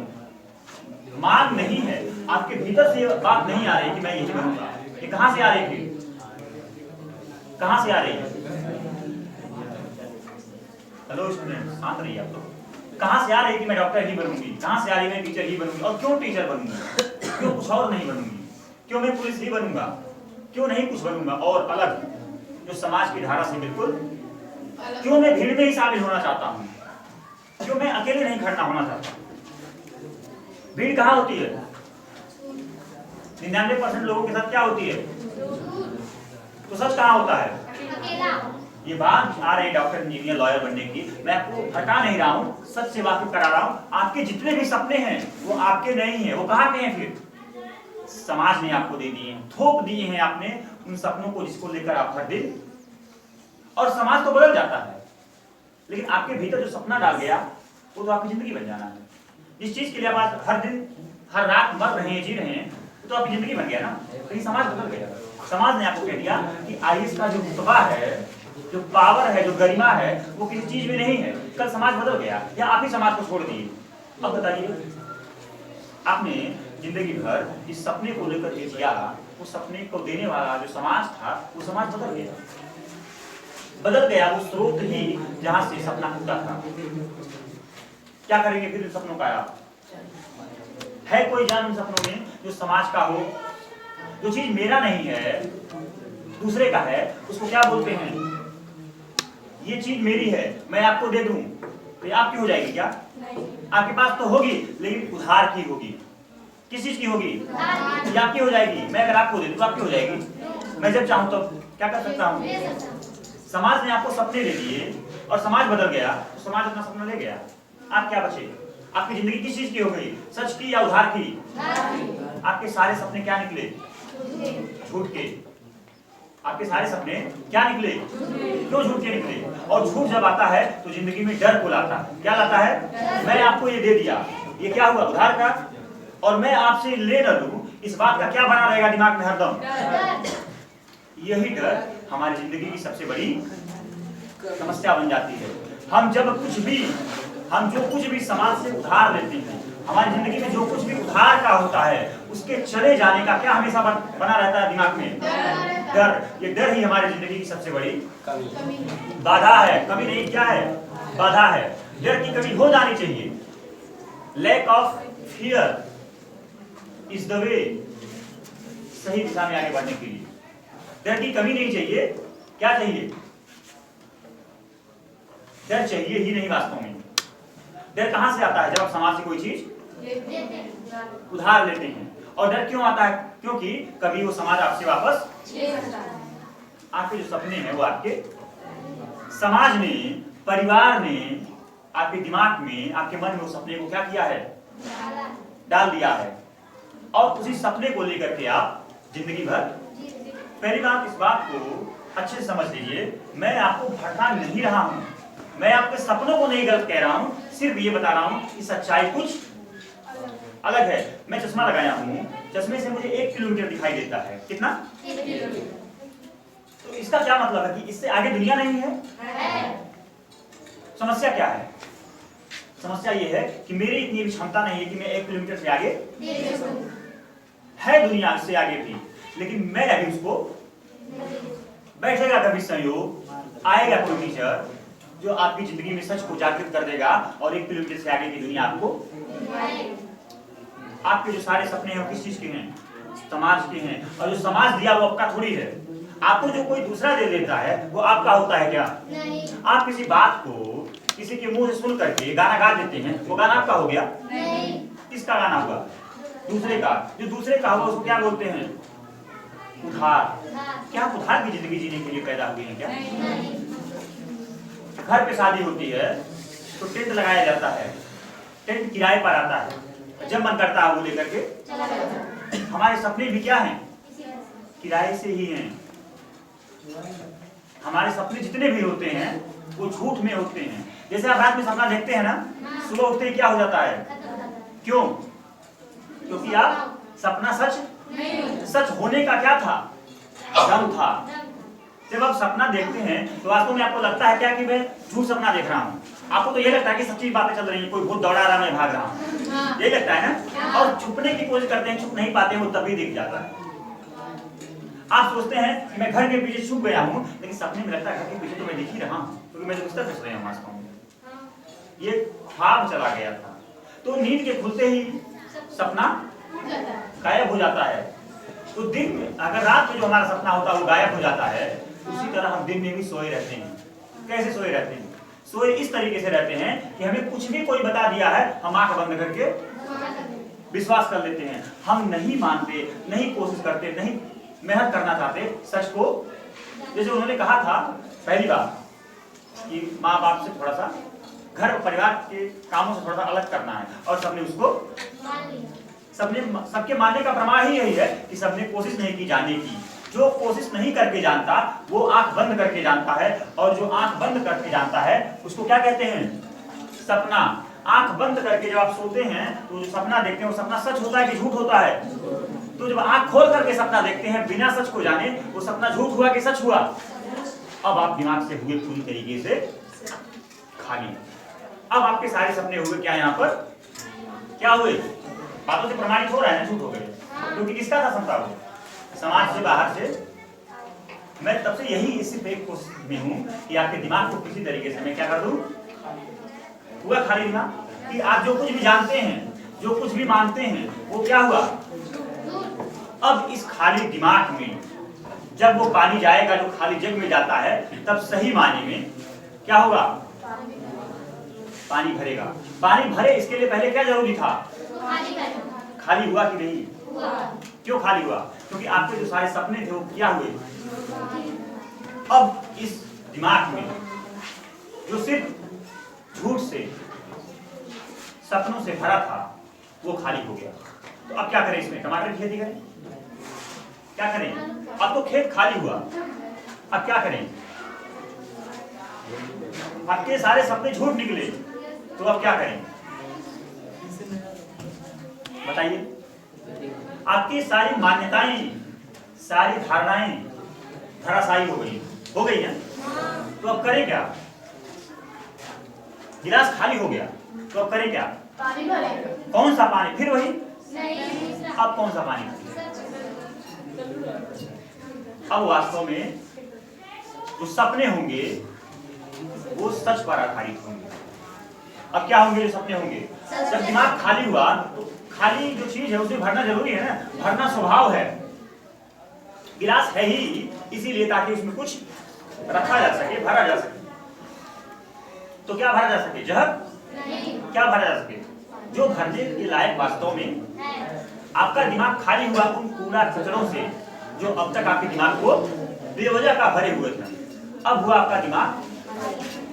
Speaker 1: मांग नहीं है, आपके भीतर से बात नहीं आ रही कि मैं यही बनूंगा। ये कहाँ से आ रही थी? कहाँ से आ रही है? हेलो स्टूडेंट, शांत रहिए आप लोग। कहाँ से आ रही है कि मैं डॉक्टर ही बनूंगी? कहाँ से आ रही है मैं टीचर ही बनूंगी? और क्यों टीचर बनूंगी? क्यों कुछ और नहीं बनूंगी? क्यों मैं पुलिस ही बनूंगा, क्यों नहीं कुछ बनूंगा और अलग, जो समाज की धारा से बिल्कुल, क्यों मैं भीड़ में ही शामिल होना चाहता हूँ, क्यों मैं अकेले नहीं खड़ा होना चाहता। भीड़ कहाँ होती है? 99% लोगों के साथ क्या होती है? तो सच कहाँ होता है?
Speaker 4: अकेला।
Speaker 1: ये बात आ रही डॉक्टर, इंजीनियर, लॉयर बनने की, मैं आपको हटा नहीं रहा हूँ, सच से वाकिफ करा रहा हूँ। आपके जितने भी सपने हैं वो आपके नहीं है, वो कहाँ के हैं? फिर समाज ने आपको दे दिए हैं, थोप दिए हैं आपने उन सपनों को, जिसको लेकर आप हर दिन, और समाज तो बदल जाता है, लेकिन आपके भीतर जो सपना डाल गया वो तो आपकी जिंदगी बन जाना है। जिस चीज के लिए आप हर दिन हर रात मर रहे हैं, जी रहे हैं, तो आपकी जिंदगी बन गया ना। तो ये समाज बदल गया। समाज ने आपको कह दिया कि आयुष का जो रुतबा है, जो पावर है, जो गरिमा है, वो किसी चीज में नहीं है। कल समाज बदल गया या आप ही समाज को छोड़ दिए। अब बताइए, आपने जिंदगी भर इस सपने को लेकर के जिया, उस सपने को देने वाला जो समाज था, वो समाज बदल गया। बदल गया वो स्रोत ही जहां से सपना टूटा था। क्या करेंगे फिर इन सपनों का? आप है कोई जान उन सपनों में जो समाज का हो? जो चीज मेरा नहीं है, दूसरे का है, उसको क्या बोलते हैं? ये चीज मेरी है, मैं आपको दे दूं तो ये आपकी हो जाएगी क्या? आपके पास तो होगी, लेकिन उधार की होगी। किस चीज की होगी? ये आपकी हो जाएगी। मैं अगर आपको दे दूं तो आपकी हो जाएगी। मैं जब चाहूं तब क्या कर सकता हूं? समाज ने आपको सपने दे दिए और समाज बदल गया, तो समाज अपना सपना ले गया। आप क्या बचे? आपकी जिंदगी किस चीज की हो गई? सच की या उधार की? आपके सारे सपने क्या निकले? झूठ के। आपके सारे सपने क्या निकले? क्यों झूठ के निकले? और झूठ जब आता है तो जिंदगी में डर को लाता है। क्या लाता है? मैं आपको ये दे दिया, ये क्या हुआ? उधार का। और मैं आपसे ले न लूं, इस बात का क्या बना रहेगा दिमाग में हरदम? यही डर हमारी जिंदगी की सबसे बड़ी समस्या बन जाती है। हम जो कुछ भी समाज से उधार लेते हैं, हमारी जिंदगी में जो कुछ भी उधार का होता है, उसके चले जाने का क्या हमेशा बना रहता है दिमाग में? डर। ये डर ही हमारी जिंदगी की सबसे बड़ी बाधा है। कमी नहीं, क्या है? बाधा है। डर की कमी हो जानी चाहिए। Lack of fear is the way, सही दिशा में आगे बढ़ने के लिए। डर की कमी नहीं चाहिए। क्या चाहिए? डर चाहिए ही नहीं वास्तव में। डर कहां से आता है? जब आप समाज से कोई चीज उधार लेते हैं। और डर क्यों आता है? क्योंकि कभी वो समाज आपसे वापस, आपके जो सपने हैं वो आपके समाज ने, परिवार ने आपके दिमाग में, आपके मन में उस सपने को क्या किया है? डाल दिया है। और उसी सपने को लेकर के आप जिंदगी भर, पहली बात इस बात को अच्छे से समझ लीजिए, मैं आपको भड़का नहीं रहा हूं, मैं आपके सपनों को नहीं गलत कह रहा हूं, सिर्फ ये बता रहा हूं कि सच्चाई कुछ अलग है। मैं चश्मा लगाया हूं, चश्मे से मुझे 1 किलोमीटर दिखाई देता है। कितना? 1 किलोमीटर। तो इसका क्या मतलब है? कि इससे आगे दुनिया नहीं है। समस्या क्या है? समस्या ये है कि मेरी इतनी भी क्षमता नहीं है कि मैं 1 किलोमीटर से आगे है, दुनिया से आगे भी, लेकिन मैं अभी उसको, बैठेगा कभी संयोग, आएगा कोई टीचर जो आपकी जिंदगी में सच को जागृत कर देगा और 1 किलोमीटर से आगे की दुनिया आपको। आपके जो सारे सपने हैं वो किस चीज के हैं? समाज के हैं। और जो समाज दिया वो आपका थोड़ी है। आपको जो कोई दूसरा दे देता है वो आपका होता है क्या? नहीं। आप किसी बात को किसी के मुंह से सुन करके गाना गा देते हैं, वो गाना आपका हो गया? नहीं। किसका गाना हुआ? दूसरे का। जो दूसरे का हुआ उसको क्या बोलते हैं? उधार। क्या आप उधार की जिंदगी जीने के लिए पैदा हुए हैं क्या? नहीं। घर पे शादी होती है तो टेंट लगाया जाता है, टेंट किराए पर आता है, जब मन करता है वो लेकर के। हमारे सपने भी क्या हैं? किराए से ही हैं। हमारे सपने जितने भी होते हैं वो झूठ में होते हैं। जैसे आप रात में सपना देखते हैं ना, सुबह उठते ही क्या हो जाता है? क्यों? क्योंकि आप सपना सच होने का क्या था? दम था। जब आप सपना देखते हैं तो वास्तव में आपको लगता है क्या कि मैं झूठ सपना देख रहा हूँ? आपको तो ये लगता है कि सच्ची बातें चल रही हैं, कोई भूत दौड़ा रहा, मैं भाग रहा हूँ, ये लगता है ना। और छुपने की कोशिश करते हैं, छुप नहीं पाते, वो तभी दिख जाता है। आप सोचते हैं कि मैं घर के पीछे छुप गया हूँ, लेकिन सपने में लगता है घर के पीछे तो मैं दिख ही रहा हूँ, क्योंकि मैं तो बिस्तर पे सोया हूँ वास्तव में। ये ख्वाब चला गया था। तो नींद के खुलते ही सपना गायब हो जाता है। तो दिन में अगर रात में जो हमारा सपना होता है वो गायब हो जाता है, उसी तरह हम दिन में भी सोए रहते हैं। कैसे सोए रहते हैं? सोए इस तरीके से रहते हैं कि हमें कुछ भी कोई बता दिया है, हम आंख बंद करके विश्वास कर लेते हैं। हम नहीं मानते, नहीं कोशिश करते, नहीं मेहनत करना चाहते सच को। जैसे उन्होंने कहा था पहली बार कि माँ बाप से थोड़ा सा घर परिवार के कामों से थोड़ा सा अलग करना है, और सबने उसको सबके मानने का प्रमाण ही यही है कि सबने कोशिश नहीं की जानने की। जो कोशिश नहीं करके जानता वो आंख बंद करके जानता है, और जो आंख बंद करके जानता है उसको क्या कहते हैं? सपना। आंख बंद करके जब आप सोते हैं तो जो सपना देखते हैं वो सपना सच होता है कि झूठ होता है? तो जब आंख खोल करके सपना देखते हैं बिना सच को जाने, वो सपना झूठ हुआ कि सच हुआ? अब आप दिमाग से हुए पूरी तरीके से खाली। अब आपके सारे सपने हुए क्या? यहाँ पर क्या हुए? बातों से प्रमाणित हो रहा है ना, झूठ हो गए। क्योंकि किसका था सपना? वो समाज से, बाहर से। मैं तब से यही सिर्फ एक कोशिश में हूँ कि आपके दिमाग को किसी तरीके से मैं क्या कर दूं, हुआ खाली दिमाग, कि आप जो कुछ भी जानते हैं, जो कुछ भी मानते हैं, वो क्या हुआ? अब इस खाली दिमाग में जब वो पानी जाएगा जो खाली जग में जाता है, तब सही मायने में क्या होगा? पानी भरेगा। पानी भरे इसके लिए पहले क्या जरूरी था? खाली हुआ कि नहीं? क्यों खाली हुआ? क्योंकि आपके जो सारे सपने थे वो क्या हुए? अब इस दिमाग में जो सिर्फ झूठ से, सपनों से भरा था, वो खाली हो गया। तो अब क्या करें? इसमें टमाटर की खेती करें? क्या करें? अब तो खेत खाली हुआ, अब क्या करें? आपके सारे सपने झूठ निकले, तो अब क्या करें? बताइए। आपकी सारी मान्यताएं, सारी धारणाएं धराशायी हो गई हैं। तो अब करें क्या? गिलास खाली हो गया, तो अब करें क्या?
Speaker 4: पानी भरेंगे।
Speaker 1: कौन सा पानी? फिर वही।
Speaker 4: नहीं।
Speaker 1: अब कौन सा पानी? अब वास्तव में जो सपने होंगे वो सच पर आधारित होंगे। अब क्या होंगे? जो सपने होंगे, जब दिमाग खाली हुआ तो खाली जो चीज है उसे भरना जरूरी है ना, भरना स्वभाव है। गिलास है ही इसीलिए ताकि उसमें कुछ रखा जा सके, भरा जा सके। तो क्या भरा जा सके? जहर? क्या भरा जा सके? जो भरने के लायक वास्तव में आपका दिमाग खाली हुआ उन कूड़ा कचरों से जो अब तक आपके दिमाग को बेवजह का भरे हुए थे। अब हुआ आपका दिमाग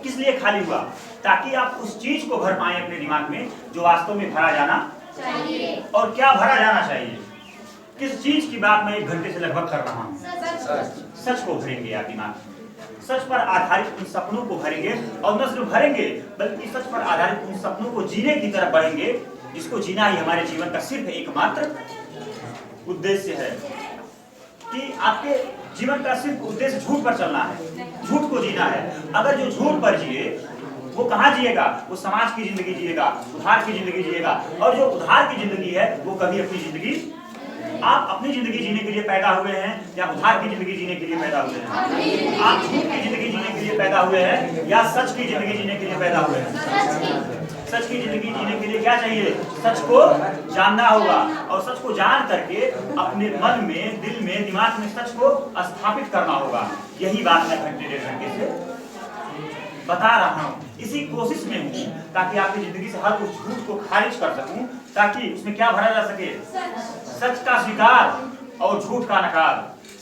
Speaker 1: किस लिए खाली हुआ? ताकि आप उस चीज को भर पाए अपने दिमाग में जो वास्तव में भरा जाना चाहिए। और क्या भरा जाना चाहिए? किस चीज की बात मैं 1 घंटे से लगभग कर रहा हूँ? सच को भरेंगे आप दिमाग में। सच पर आधारित उन सपनों को भरेंगे, और न सिर्फ भरेंगे बल्कि सच पर आधारित उन सपनों को जीने की तरफ बढ़ेंगे, जिसको जीना ही हमारे जीवन का सिर्फ एकमात्र उद्देश्य है। कि आपके जीवन का सिर्फ उद्देश्य झूठ पर चलना है, झूठ को जीना है। अगर जो झूठ पर जिए वो कहाँ जिएगा? वो समाज की जिंदगी जिएगा, उधार की जिंदगी जिएगा। और जो उधार की जिंदगी है वो कभी अपनी जिंदगी, आप अपनी जिंदगी जीने के लिए पैदा हुए हैं या उधार की जिंदगी जीने के लिए पैदा हुए हैं? आप झूठ की जिंदगी जीने के लिए पैदा हुए हैं या सच की जिंदगी जीने के लिए पैदा हुए हैं? सच की जिंदगी जीने के लिए क्या चाहिए? सच को जानना होगा, और सच को जान करके अपने मन में, दिल में, दिमाग में सच को स्थापित करना होगा। यही बात मैं घंटे 1.5 घंटे से बता रहा हूँ। इसी कोशिश में हूँ ताकि आपकी जिंदगी से हर उस झूठ को खारिज कर सकूं, ताकि उसमें क्या भरा जा सके? सच का स्वीकार और झूठ का नकार,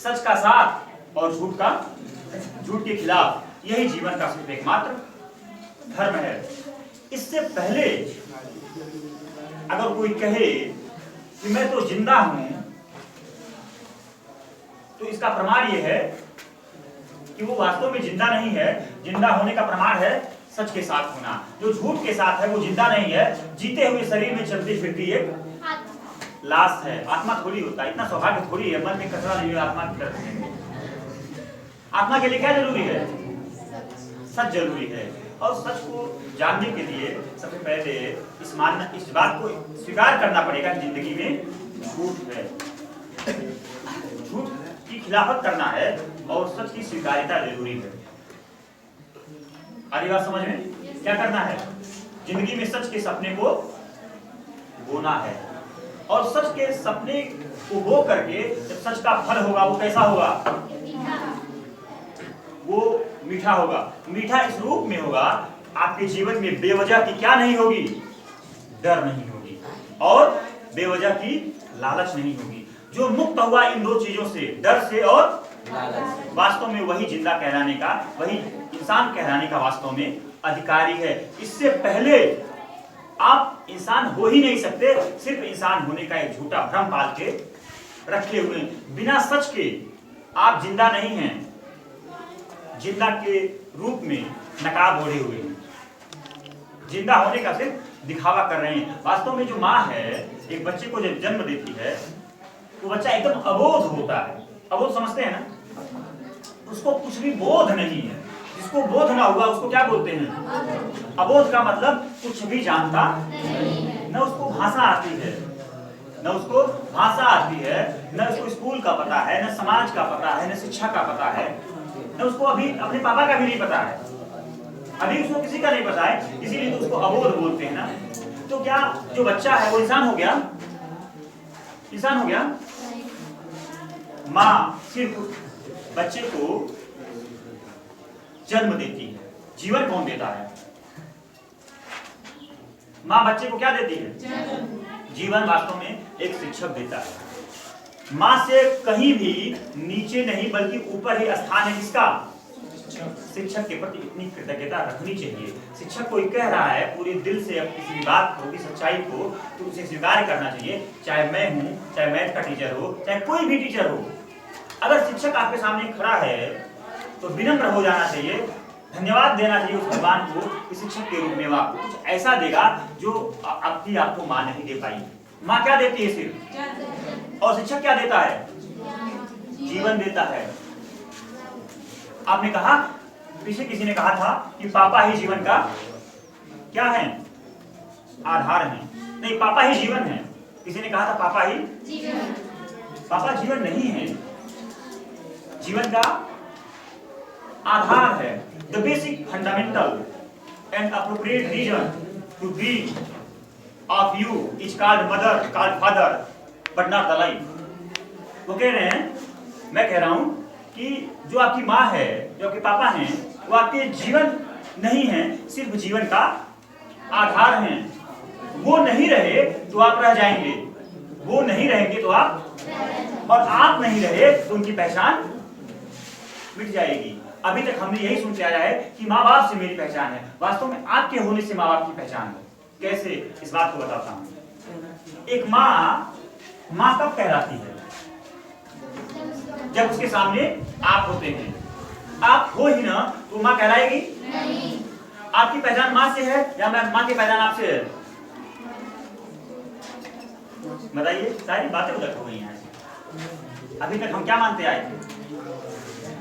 Speaker 1: सच का साथ और झूठ के खिलाफ। यही जीवन का सिर्फ एकमात्र धर्म है। इससे पहले अगर कोई कहे कि मैं तो जिंदा हूं, तो इसका प्रमाण यह है कि वो वास्तव में जिंदा नहीं है। जिंदा होने का प्रमाण है सच के साथ होना। जो झूठ के साथ है वो जिंदा नहीं है, जीते हुए शरीर में चलती फिरती एक लाश है। आत्मा थोड़ी होता है, इतना सौभाग्य थोड़ी है। मन में कचरा नहीं है, आत्मा की तरफ। आत्मा के लिए क्या जरूरी है? सच जरूरी है। और सच को जानने के लिए सबसे पहले इस बात को स्वीकार करना पड़ेगा कि जिंदगी में झूठ है, झूठ की खिलाफत करना है और सच की स्वीकार्यता जरूरी है। आगे बात समझ में? क्या करना है? जिंदगी में सच के सपने को बोना है। और सच के सपने को हो करके जब सच का फल होगा वो कैसा होगा? वो मीठा होगा। मीठा इस रूप में होगा, आपके जीवन में बेवजह की क्या नहीं होगी? डर नहीं होगी और बेवजह की लालच नहीं होगी। जो मुक्त हुआ इन दो चीजों से, डर से और लालच, वास्तव में वही जिंदा कहलाने का, वही इंसान कहलाने का वास्तव में अधिकारी है। इससे पहले आप इंसान हो ही नहीं सकते। सिर्फ इंसान होने का एक झूठा भ्रम पाल के रखे हुए, बिना सच के आप जिंदा नहीं हैं। जिंदा के रूप में नकाब ओढ़े हुए हैं, जिंदा होने का सिर्फ दिखावा कर रहे हैं। वास्तव में जो माँ है, एक बच्चे को जब जन्म देती है, वो बच्चा एकदम अबोध होता है। अबोध समझते हैं ना? उसको कुछ भी बोध नहीं है। जिसको बोध ना हुआ उसको क्या बोलते हैं? अबोध का मतलब कुछ भी जानता नहीं, न उसको भाषा आती है, न उसको भाषा आती है, न उसको स्कूल का पता है, न समाज का पता है, न शिक्षा का पता है, न उसको अभी अपने पापा का भी नहीं पता है, अभी उसको किसी का नहीं पता है, इसीलिए तो उसको अबोध बोलते हैं ना। तो क्या जो बच्चा है वो इंसान हो गया? इंसान हो गया? माँ सिर्फ बच्चे को जन्म देती है, जीवन कौन देता है? माँ बच्चे को क्या देती है? जीवन वास्तव में एक शिक्षक देता है। माँ से कहीं भी नीचे नहीं बल्कि ऊपर ही स्थान है किसका? शिक्षक के प्रति इतनी कृतज्ञता रखनी चाहिए। शिक्षक कोई कह रहा है पूरे दिल से अब किसी बात को, किसी सच्चाई को, तो उसे स्वीकार करना चाहिए। चाहे मैं हूँ, चाहे मैथ का टीचर हो, चाहे कोई भी टीचर हो, अगर शिक्षक आपके सामने खड़ा है तो विनम्र हो जाना चाहिए, धन्यवाद देना चाहिए उस भगवान को कि शिक्षक के रूप में वो आपको कुछ ऐसा देगा जो आपको माँ नहीं दे पाई। माँ क्या देती है सिर्फ, और शिक्षक क्या देता है? जीवन देता है। आपने कहा, पीछे किसी ने कहा था कि पापा ही जीवन का क्या है? आधार है। नहीं, पापा ही जीवन है। किसी ने कहा था पापा ही जीवन। पापा जीवन नहीं है, जीवन का आधार है। The basic fundamental and appropriate reason to be of you is called mother, called father, but not the life. वो कह रहे हैं, मैं कह रहा हूं कि जो आपकी माँ है, जो आपके पापा हैं, वो आपके जीवन नहीं है, सिर्फ जीवन का आधार हैं। वो नहीं रहे तो आप रह जाएंगे, वो नहीं रहेंगे तो आप, और आप नहीं रहे तो उनकी पहचान मिट जाएगी। अभी तक हमने यही सुनते आया है कि माँ बाप से मेरी पहचान है। वास्तव में आपके होने से माँ बाप की पहचान है। कैसे, इस बात को बताता हूं। एक माँ कब कहलाती है? जब उसके सामने आप होते हैं। आप हो ही ना तो माँ कहलाएगी नहीं। आपकी पहचान माँ से है या माँ की पहचान आपसे है? बताइए, सारी बातें उलट हो गई हैं। अभी तक हम क्या मानते आए थे?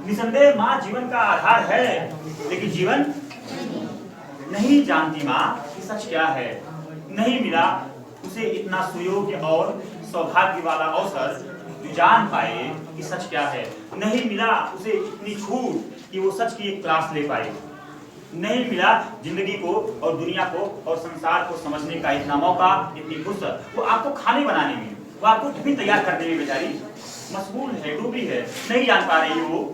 Speaker 1: निसंदेह माँ जीवन का आधार है, लेकिन जीवन नहीं जानती माँ कि सच क्या है। नहीं मिला उसे इतना सुयोग्य और सौभाग्य वाला अवसर जो जान पाए कि सच क्या है। नहीं मिला उसे इतनी छूट कि वो सच की एक क्लास ले पाए। नहीं मिला जिंदगी को और दुनिया को और संसार को समझने का इतना मौका, इतनी फुर्सत। वो आपको खाने बनाने में, वो आपको टिफिन तैयार करने में बेचारी मशगूल है, डूबी है, नहीं जान पा रही वो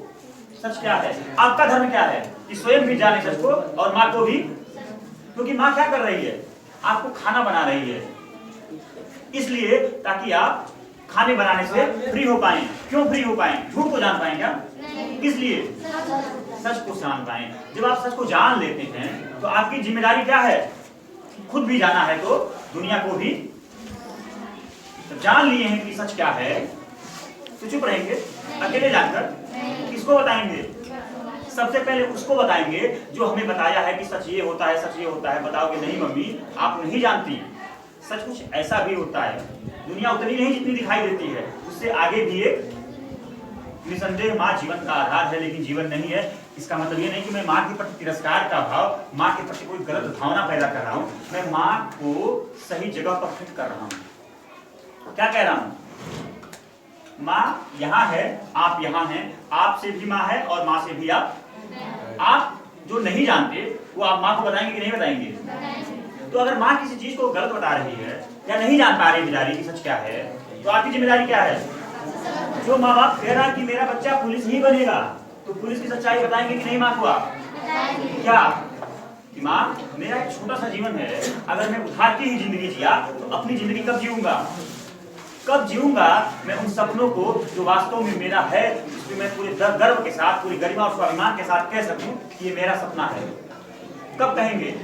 Speaker 1: सच क्या है। आपका धर्म क्या है कि स्वयं भी जाने सच को और माँ को भी, क्योंकि माँ क्या कर रही है? आपको खाना बना रही है, इसलिए ताकि आप खाने बनाने से फ्री हो पाएं। क्यों फ्री हो पाएं? झूठ को जान पाएं क्या? इसलिए सच को जान पाएं। जब आप सच को जान लेते हैं तो आपकी जिम्मेदारी क्या है? खुद भी जाना है तो दुनिया को भी। तो जान लिए हैं कि सच क्या है तो चुप रहेंगे अकेले जानकर? किसको बताएंगे? सबसे पहले उसको बताएंगे जो हमें बताया है कि सच ये होता है, सच ये होता है। बताओगे नहीं मम्मी, आप नहीं जानती, सच कुछ ऐसा भी होता है। दुनिया उतनी नहीं जितनी दिखाई देती है, उससे आगे भी एक। निसंदेह माँ जीवन का आधार है, लेकिन जीवन नहीं है। इसका मतलब ये नहीं कि मैं माँ के प्रति तिरस्कार का भाव, माँ के प्रति कोई गलत भावना पैदा कर रहा हूँ। मैं माँ को सही जगह पर फिट कर रहा हूँ। क्या कह रहा हूँ? माँ यहाँ है, आप यहाँ हैं, आपसे भी माँ है और माँ से भी आप। आप जो नहीं जानते वो आप माँ को बताएंगे कि नहीं बताएंगे? तो अगर माँ किसी चीज को गलत बता रही है या नहीं जान पा रहे बेचारी कि सच क्या है, तो आपकी जिम्मेदारी क्या है? जो माँ बाप कह रहा है कि मेरा बच्चा पुलिस ही बनेगा, तो पुलिस की सच्चाई बताएंगे कि नहीं माँ को आप? क्या कि माँ मेरा एक छोटा सा जीवन है, अगर मैं उधार की ही जिंदगी जिया तो अपनी जिंदगी कब जीऊंगा? कब जीऊंगा मैं उन सपनों को जो वास्तव में मेरा है, जिसमें मैं पूरे गर्व के साथ, पूरी गरिमा और स्वाभिमान के साथ कह सकूं कि ये मेरा सपना है? कब कहेंगे?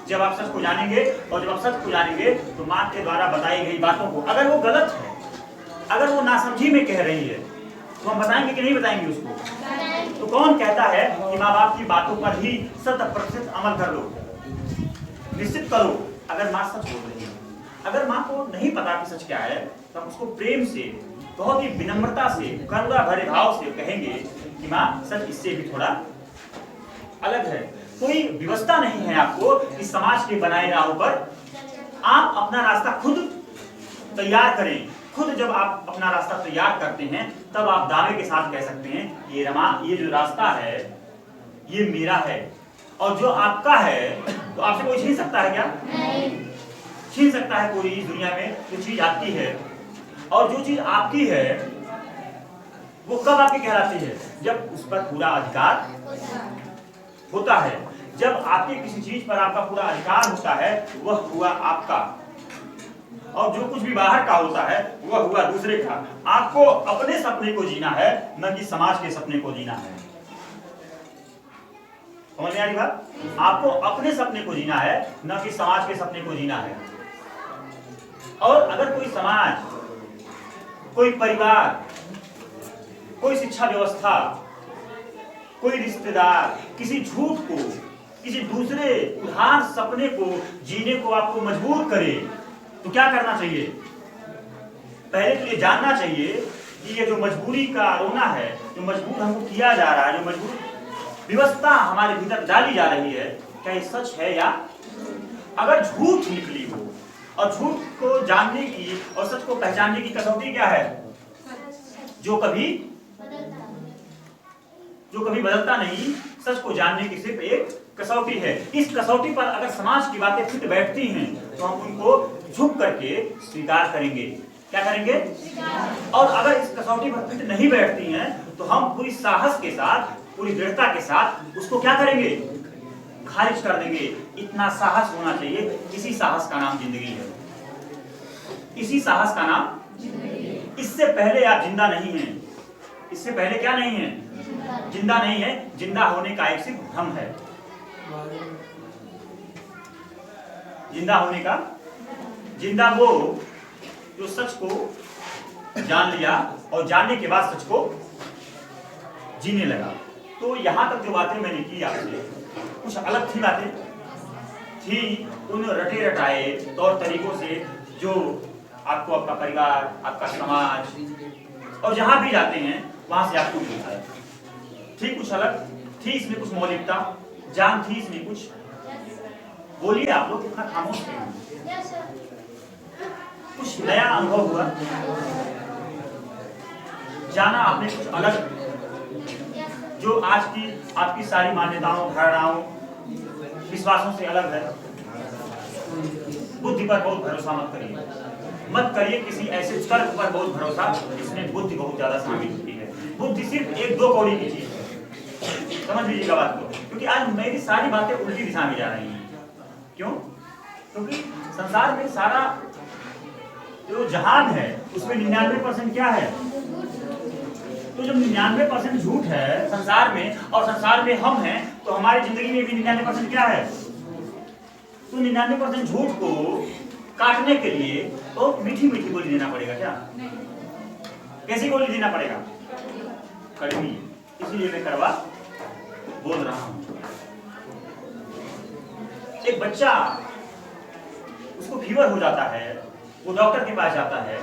Speaker 1: जब आप सच को जानेंगे, और जब आप सच को जानेंगे तो माँ के द्वारा बताई गई बातों को, अगर वो गलत है, अगर वो नासमझी में कह रही है, तो हम बताएंगे कि नहीं बताएंगे उसको? तो कौन कहता है कि माँ बाप की बातों पर ही 100% अमल कर लो, निश्चित करो? अगर माँ सच बोल रही है, अगर माँ को नहीं पता कि सच क्या है, तो हम उसको प्रेम से, बहुत ही विनम्रता से, करुणा भरे भाव से कहेंगे कि माँ सच इससे भी थोड़ा अलग है। कोई व्यवस्था नहीं है आपको कि समाज के बनाए राहों पर आप अपना रास्ता खुद तैयार करें। खुद जब आप अपना रास्ता तैयार करते हैं, तब आप दावे के साथ कह सकते हैं ये जो रास्ता है ये मेरा है, और जो आपका है तो आपसे कोई छीन सकता है क्या? नहीं छीन सकता है कोई दुनिया में। जो चीज आपकी है, और जो चीज आपकी है वो कब आपकी कहलाती है? जब उस पर पूरा अधिकार होता है। जब आपके किसी चीज पर आपका पूरा अधिकार होता है, वह हुआ आपका, और जो कुछ भी बाहर का होता है वह हुआ दूसरे का। आपको अपने सपने को जीना है, न कि समाज के सपने को जीना है। समझ में आ रही बात? आपको अपने सपने को जीना है, न कि समाज के सपने को जीना है। और अगर कोई समाज, कोई परिवार, कोई शिक्षा व्यवस्था, कोई रिश्तेदार किसी झूठ को, किसी दूसरे उधार सपने को जीने को आपको मजबूर करे, तो क्या करना चाहिए? पहले तो ये जानना चाहिए कि ये जो मजबूरी का रोना है, जो मजबूर हमको किया जा रहा है, जो मजबूर व्यवस्था हमारे भीतर डाली जा रही है, क्या ये सच है? या अगर झूठ निकली हो, और झूठ को जानने की और सच को पहचानने की कसौटी क्या है? जो कभी बदलता नहीं, सच को जानने की सिर्फ एक कसौटी है। इस कसौटी पर अगर समाज की बातें फिट बैठती हैं, तो हम उनको झुक करके स्वीकार करेंगे। क्या करेंगे? और अगर इस कसौटी पर फिट नहीं बैठती हैं, तो हम पूरी साहस के साथ, पूरी दृढ़ता के साथ उसको क्या करेंगे? खारिज कर देंगे। इतना साहस होना चाहिए। इसी साहस का नाम जिंदगी है। इसी साहस का नाम। इससे पहले आप जिंदा नहीं हैं। इससे पहले क्या नहीं है? जिंदा नहीं है। जिंदा होने का एक सिर्फ भ्रम है। जिंदा होने का, जिंदा वो जो सच को जान लिया और जानने के बाद सच को जीने लगा। तो यहां तक जो बातें मैंने की आपसे, कुछ अलग थी बातें, थी उन रटे रटाए तौर तरीकों से जो आपको आपका परिवार, आपका समाज और जहां भी जाते हैं वहां से आपको मिलता है। थी कुछ अलग, थी इसमें कुछ मौलिकता, जान थी इसमें कुछ। बोलिए आप लोग कितना खामोश थे? कुछ नया अनुभव हुआ, जाना आपने कुछ अलग, जो आज की आपकी सारी मान्यताओं, धारणाओं, विश्वासों से अलग है। बुद्धि पर बहुत भरोसा मत करिए। मत करिए किसी ऐसे तर्क पर बहुत भरोसा जिसमें बुद्धि बहुत ज्यादा शामिल होती है। बुद्धि सिर्फ एक दो कौड़ी की चीज है। समझ लीजिएगा बात को, क्योंकि आज मेरी सारी बातें उल्टी दिशा में जा रही हैं। क्यों? क्योंकि संसार में सारा जो जहान है उसमें 99% क्या है? तो जब 99% झूठ है संसार में, और संसार में हम हैं, तो हमारी जिंदगी में भी 99% क्या है? तो 99% झूठ को काटने के लिए तो मीठी मीठी गोली देना पड़ेगा। क्या? कैसी गोली देना पड़ेगा? कड़वी। इसीलिए मैं कड़वा बोल रहा हूं। एक बच्चा, उसको फीवर हो जाता है, वो डॉक्टर के पास जाता है,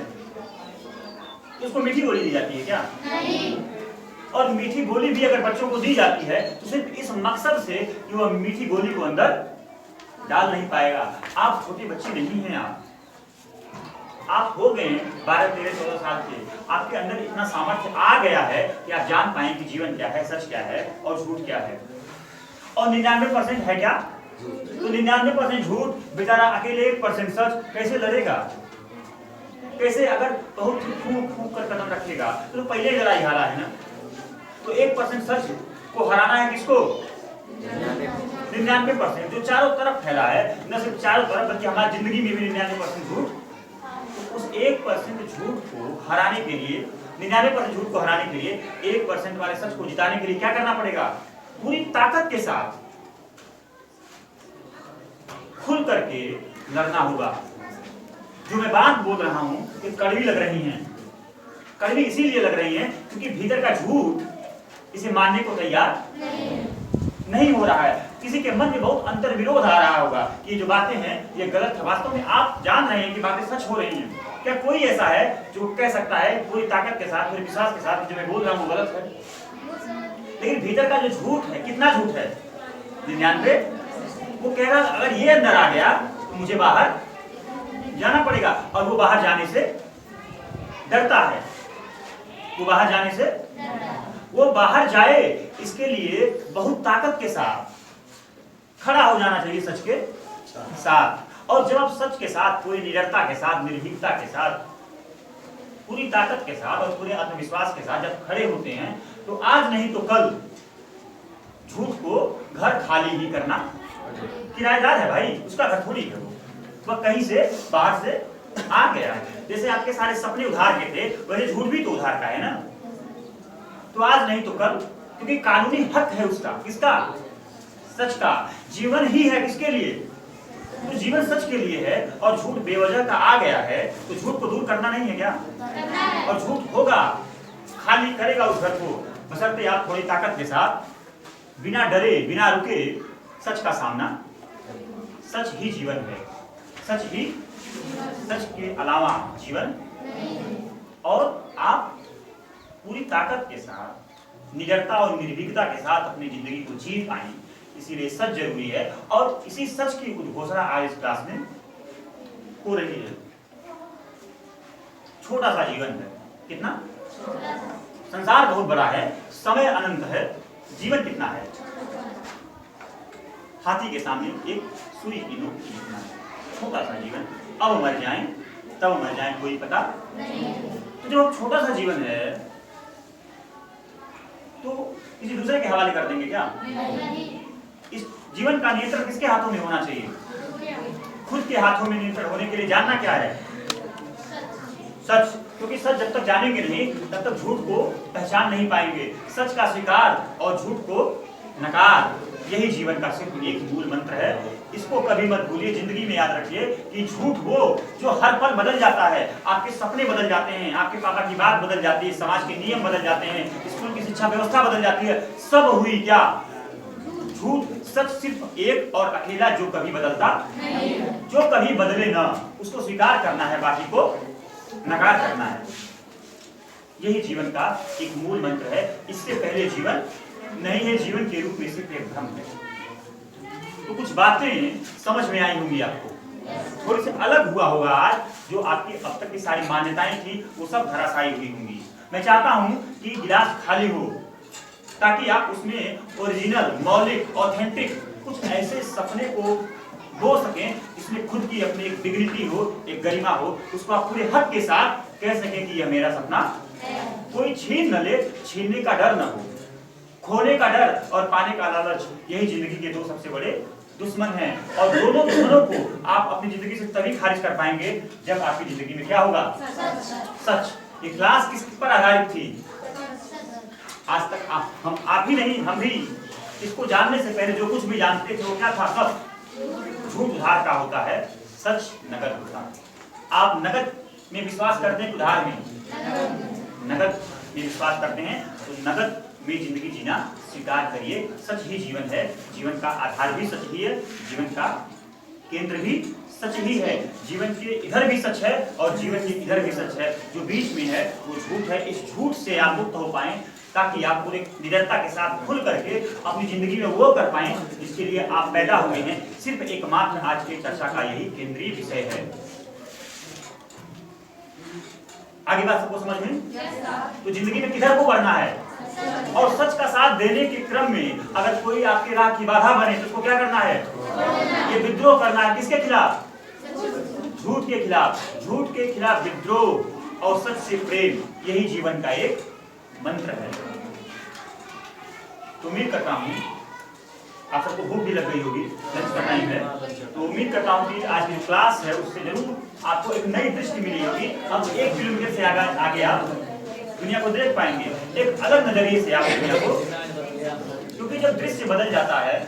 Speaker 1: तो उसको मीठी गोली दी जाती है क्या? नहीं। और मीठी गोली भी अगर बच्चों को दी जाती है तो सिर्फ इस मकसद से कि वह मीठी गोली को अंदर डाल नहीं पाएगा। आप छोटे बच्चे नहीं हैं। आप हो गए 12, 13, 14 साल के। आपके अंदर इतना सामर्थ्य आ गया है कि आप जान पाएं कि जीवन क्या है, सच क्या है और झूठ क्या है। और 99% है क्या? तो 99% झूठ, बेचारा अकेले 1% सच कैसे लड़ेगा? कैसे अगर बहुत फूंक फूंक कर कदम रखेगा तो पहले ही लड़ाई हारा है ना। तो 1% सच को हराना है किसको? 99% जो चारों तरफ फैला है, न सिर्फ चारों तरफ बल्कि हमारी जिंदगी में भी 99% झूठ। तो उस 1% झूठ को हराने के लिए, 99% झूठ को हराने के लिए 1% वाले सच को जिताने के लिए क्या करना पड़ेगा? पूरी ताकत के साथ खुल करके लड़ना होगा। जो मैं बात बोल रहा हूं ये कड़वी लग रही हैं, कड़वी इसीलिए लग रही हैं क्योंकि भीतर का झूठ इसे मानने को तैयार नहीं हो रहा है। किसी के मन में बहुत अंतर्विरोध आ रहा होगा कि ये जो बातें हैं ये गलत है। वास्तव में आप जान रहे हैं कि बातें सच हो रही हैं। क्या कोई ऐसा है जो कह सकता है पूरी ताकत के साथ, पूरे विश्वास के साथ जो मैं बोल रहा हूँ गलत है? लेकिन भीतर का जो झूठ है, कितना झूठ है? 99। वो कह रहा अगर ये अंदर आ गया तो मुझे बाहर जाना पड़ेगा, और वो बाहर जाने से डरता है। वो बाहर जाने से, वो बाहर जाए इसके लिए बहुत ताकत के साथ खड़ा हो जाना चाहिए सच के साथ। और जब आप सच के साथ, पूरी निडरता के साथ, निर्भीकता के साथ, पूरी ताकत के साथ और पूरे आत्मविश्वास के साथ जब खड़े होते हैं तो आज नहीं तो कल झूठ को घर खाली ही करना। किराएदार है भाई, उसका घर थोड़ी है वो कहीं से बाहर से आ गया है। जैसे आपके सारे सपने उधार के थे, वैसे झूठ भी तो उधार का है ना। तो आज नहीं तो कल, क्योंकि कानूनी हक है उसका। किसका? सच का। जीवन ही है किसके लिए? तो जीवन सच के लिए है, और झूठ बेवजह का आ गया है तो झूठ को दूर करना नहीं है क्या? और झूठ होगा, खाली करेगा उस घर को, बशर्ते आप थोड़ी ताकत के साथ, बिना डरे, बिना रुके सच का सामना। सच ही जीवन है, सच ही, सच के अलावा जीवन। और आप पूरी ताकत के साथ, निडरता और निर्भीकता के साथ अपनी जिंदगी को जी पाएं, इसीलिए सच जरूरी है। और इसी सच की उद्घोषणा आज इस क्लास में हो रही है। छोटा सा जीवन है, कितना? संसार बहुत बड़ा है, समय अनंत है, जीवन कितना है? हाथी के सामने एक सुई की नोक जितना है। छोटा सा जीवन, अब मर जाएं तब मर जाएं, कोई पता नहीं। तो जो छोटा सा जीवन है तो किसी दूसरे के हवाले कर देंगे क्या? इस जीवन का नियंत्रण किसके हाथों में होना चाहिए? खुद के हाथों में नियंत्रण होने के लिए जानना क्या है? सच। क्योंकि सच जब तक जानेंगे नहीं तब तक झूठ को पहचान नहीं पाएंगे। सच का स्वीकार और झूठ को नकार, यही जीवन का सिर्फ एक मूल मंत्र है। इसको कभी मत भूलिए, जिंदगी में याद रखिए कि झूठ वो जो हर पल बदल जाता है। आपके सपने बदल जाते हैं, आपके पापा की बात बदल जाती है, समाज के नियम बदल जाते हैं, स्कूल की शिक्षा व्यवस्था बदल जाती है, सब हुई क्या? झूठ। सच सिर्फ एक और अकेला जो कभी बदलता नहीं, जो कभी बदले ना, उसको स्वीकार करना है, बाकी को नकार करना है। यही जीवन का एक मूल मंत्र है। इससे पहले जीवन नहीं है, जीवन के रूप में सिर्फ एक भ्रम है। तो कुछ बातें समझ में आई होंगी आपको, थोड़ी सी अलग हुआ होगा आज। जो आपकी अब तक की सारी मान्यताएं थी वो सब धराशायी हुई होंगी। मैं चाहता हूं कि गिलास खाली हो ताकि आप उसमें ओरिजिनल, मौलिक, ऑथेंटिक कुछ ऐसे सपने को बो सकें, इसमें खुद की अपनी एक डिग्निटी हो, एक गरिमा हो, उसको आप पूरे हक के साथ कह सकें कि यह मेरा सपना। कोई छीन न ले, छीनने का डर न हो। खोने का डर और पाने का लालच, यही जिंदगी के दो सबसे बड़े दुश्मन हैं। और दोनों दुश्मनों को आप अपनी जिंदगी से तभी खारिज कर पाएंगे जब आपकी जिंदगी में क्या होगा? सच। ये क्लास किस पर आधारित थी? आज तक आप ही नहीं, हम भी इसको जानने से पहले जो कुछ भी जानते थे वो क्या था? सब झूठ उधार का होता है, सच नकद होता है। आप नकद में विश्वास करते हैं, उधार में? नकद में विश्वास करते हैं तो नकद में जिंदगी जीना स्वीकार करिए। सच ही जीवन है, जीवन का आधार भी सच ही है, जीवन का केंद्र भी सच ही है। जीवन के इधर भी सच है और जीवन के इधर भी सच है, जो बीच में है वो झूठ है। इस झूठ से आप मुक्त हो पाएं ताकि आप पूरे निडरता के साथ खुल करके अपनी जिंदगी में वो कर पाएं जिसके लिए आप पैदा हुए हैं। सिर्फ एकमात्र आज की चर्चा का यही केंद्रीय विषय है। आगे बात सबको समझ में? तो जिंदगी में किधर को बढ़ना है? और सच का साथ देने के क्रम में अगर कोई आपके राह की बाधा बने तो उसको क्या करना है? ये विद्रोह करना है किसके खिलाफ? झूठ के खिलाफ। झूठ के खिलाफ विद्रोह और सच से प्रेम, यही जीवन का एक मंत्र है। तो उम्मीद करता हूँ आप सबको भूख भी लग गई होगी, लंच का टाइम है, तो उम्मीद करता हूँ कि आज की जो क्लास है उससे जरूर आपको एक नई दृष्टि मिली होगी। अब 1 किलोमीटर से आगे आप दुनिया को देख पाएंगे, एक अलग नजरिए से आप दुनिया को, क्योंकि जब दृश्य बदल जाता है,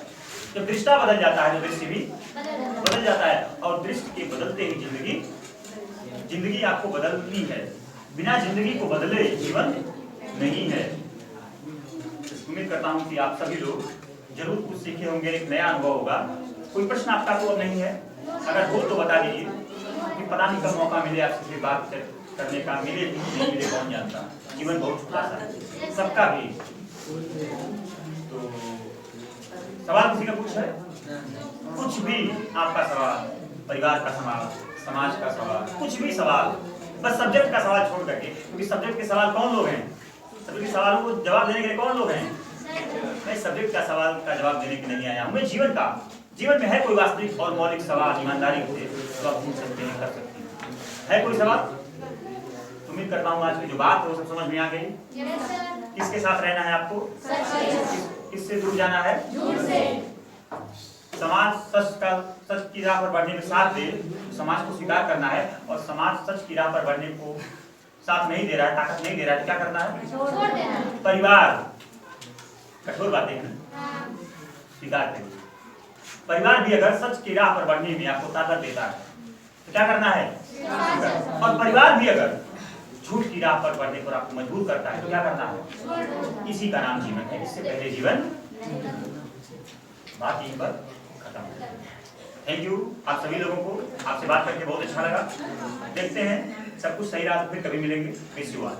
Speaker 1: जब दृष्टा बदल जाता है तो दृश्य भी बदल जाता है। और दृष्टि के बदलते ही जिंदगी आपको बदलनी है। बिना जिंदगी को बदले जीवन नहीं है। उम्मीद करता हूँ कि आप सभी लोग जरूर कुछ सीखे होंगे, एक नया अनुभव होगा। कोई प्रश्न आपका तो नहीं है? अगर हो तो बता दीजिए, कि पता नहीं कब मौका मिले आपसे फिर बात करने का, मिले भी नहीं मिले कौन जानता। जीवन बहुत छोटा सा है सबका भी। तो सवाल किसी का कुछ है? कुछ भी आपका सवाल, परिवार का सवाल, समाज का सवाल, कुछ भी सवाल, बस सब्जेक्ट का सवाल छोड़ करके, क्योंकि सब्जेक्ट के सवाल कौन लोग हैं? सब्जेक्ट के सवालों को जवाब देने के लिए कौन लोग हैं? मैं सब्जेक्ट का सवाल का जवाब देने के नहीं आया हूँ। मैं जीवन में है कोई वास्तविक और मौलिक सवाल ईमानदारी से तो आप पूछ सकते हैं, कर सकते हैं। है कोई सवाल? उम्मीद करता हूँ आज की जो बात है वो सब समझ में आ गई। किसके साथ रहना है आपको? किससे दूर जाना है? समाज सच की राह पर बढ़ने में साथ दे, समाज को स्वीकार करना है। और समाज सच की राह पर बढ़ने को साथ नहीं दे रहा है, ताकत नहीं दे रहा है, तो क्या करना है? परिवार, कठोर बातें हैं ना, स्वीकार करिए। परिवार भी अगर सच की राह पर बढ़ने में आपको ताकत देता है तो क्या करना है? और परिवार भी अगर झूठ की राह पर बढ़ने पर आपको मजबूर करता है तो क्या करना है? इसी का नाम जीवन है। इससे पहले जीवन, बात यहीं पर खत्म। थैंक यू आप सभी लोगों को, आपसे बात करके बहुत अच्छा लगा। देखते हैं सब कुछ सही रहा तो फिर कभी मिलेंगे। Wish you all.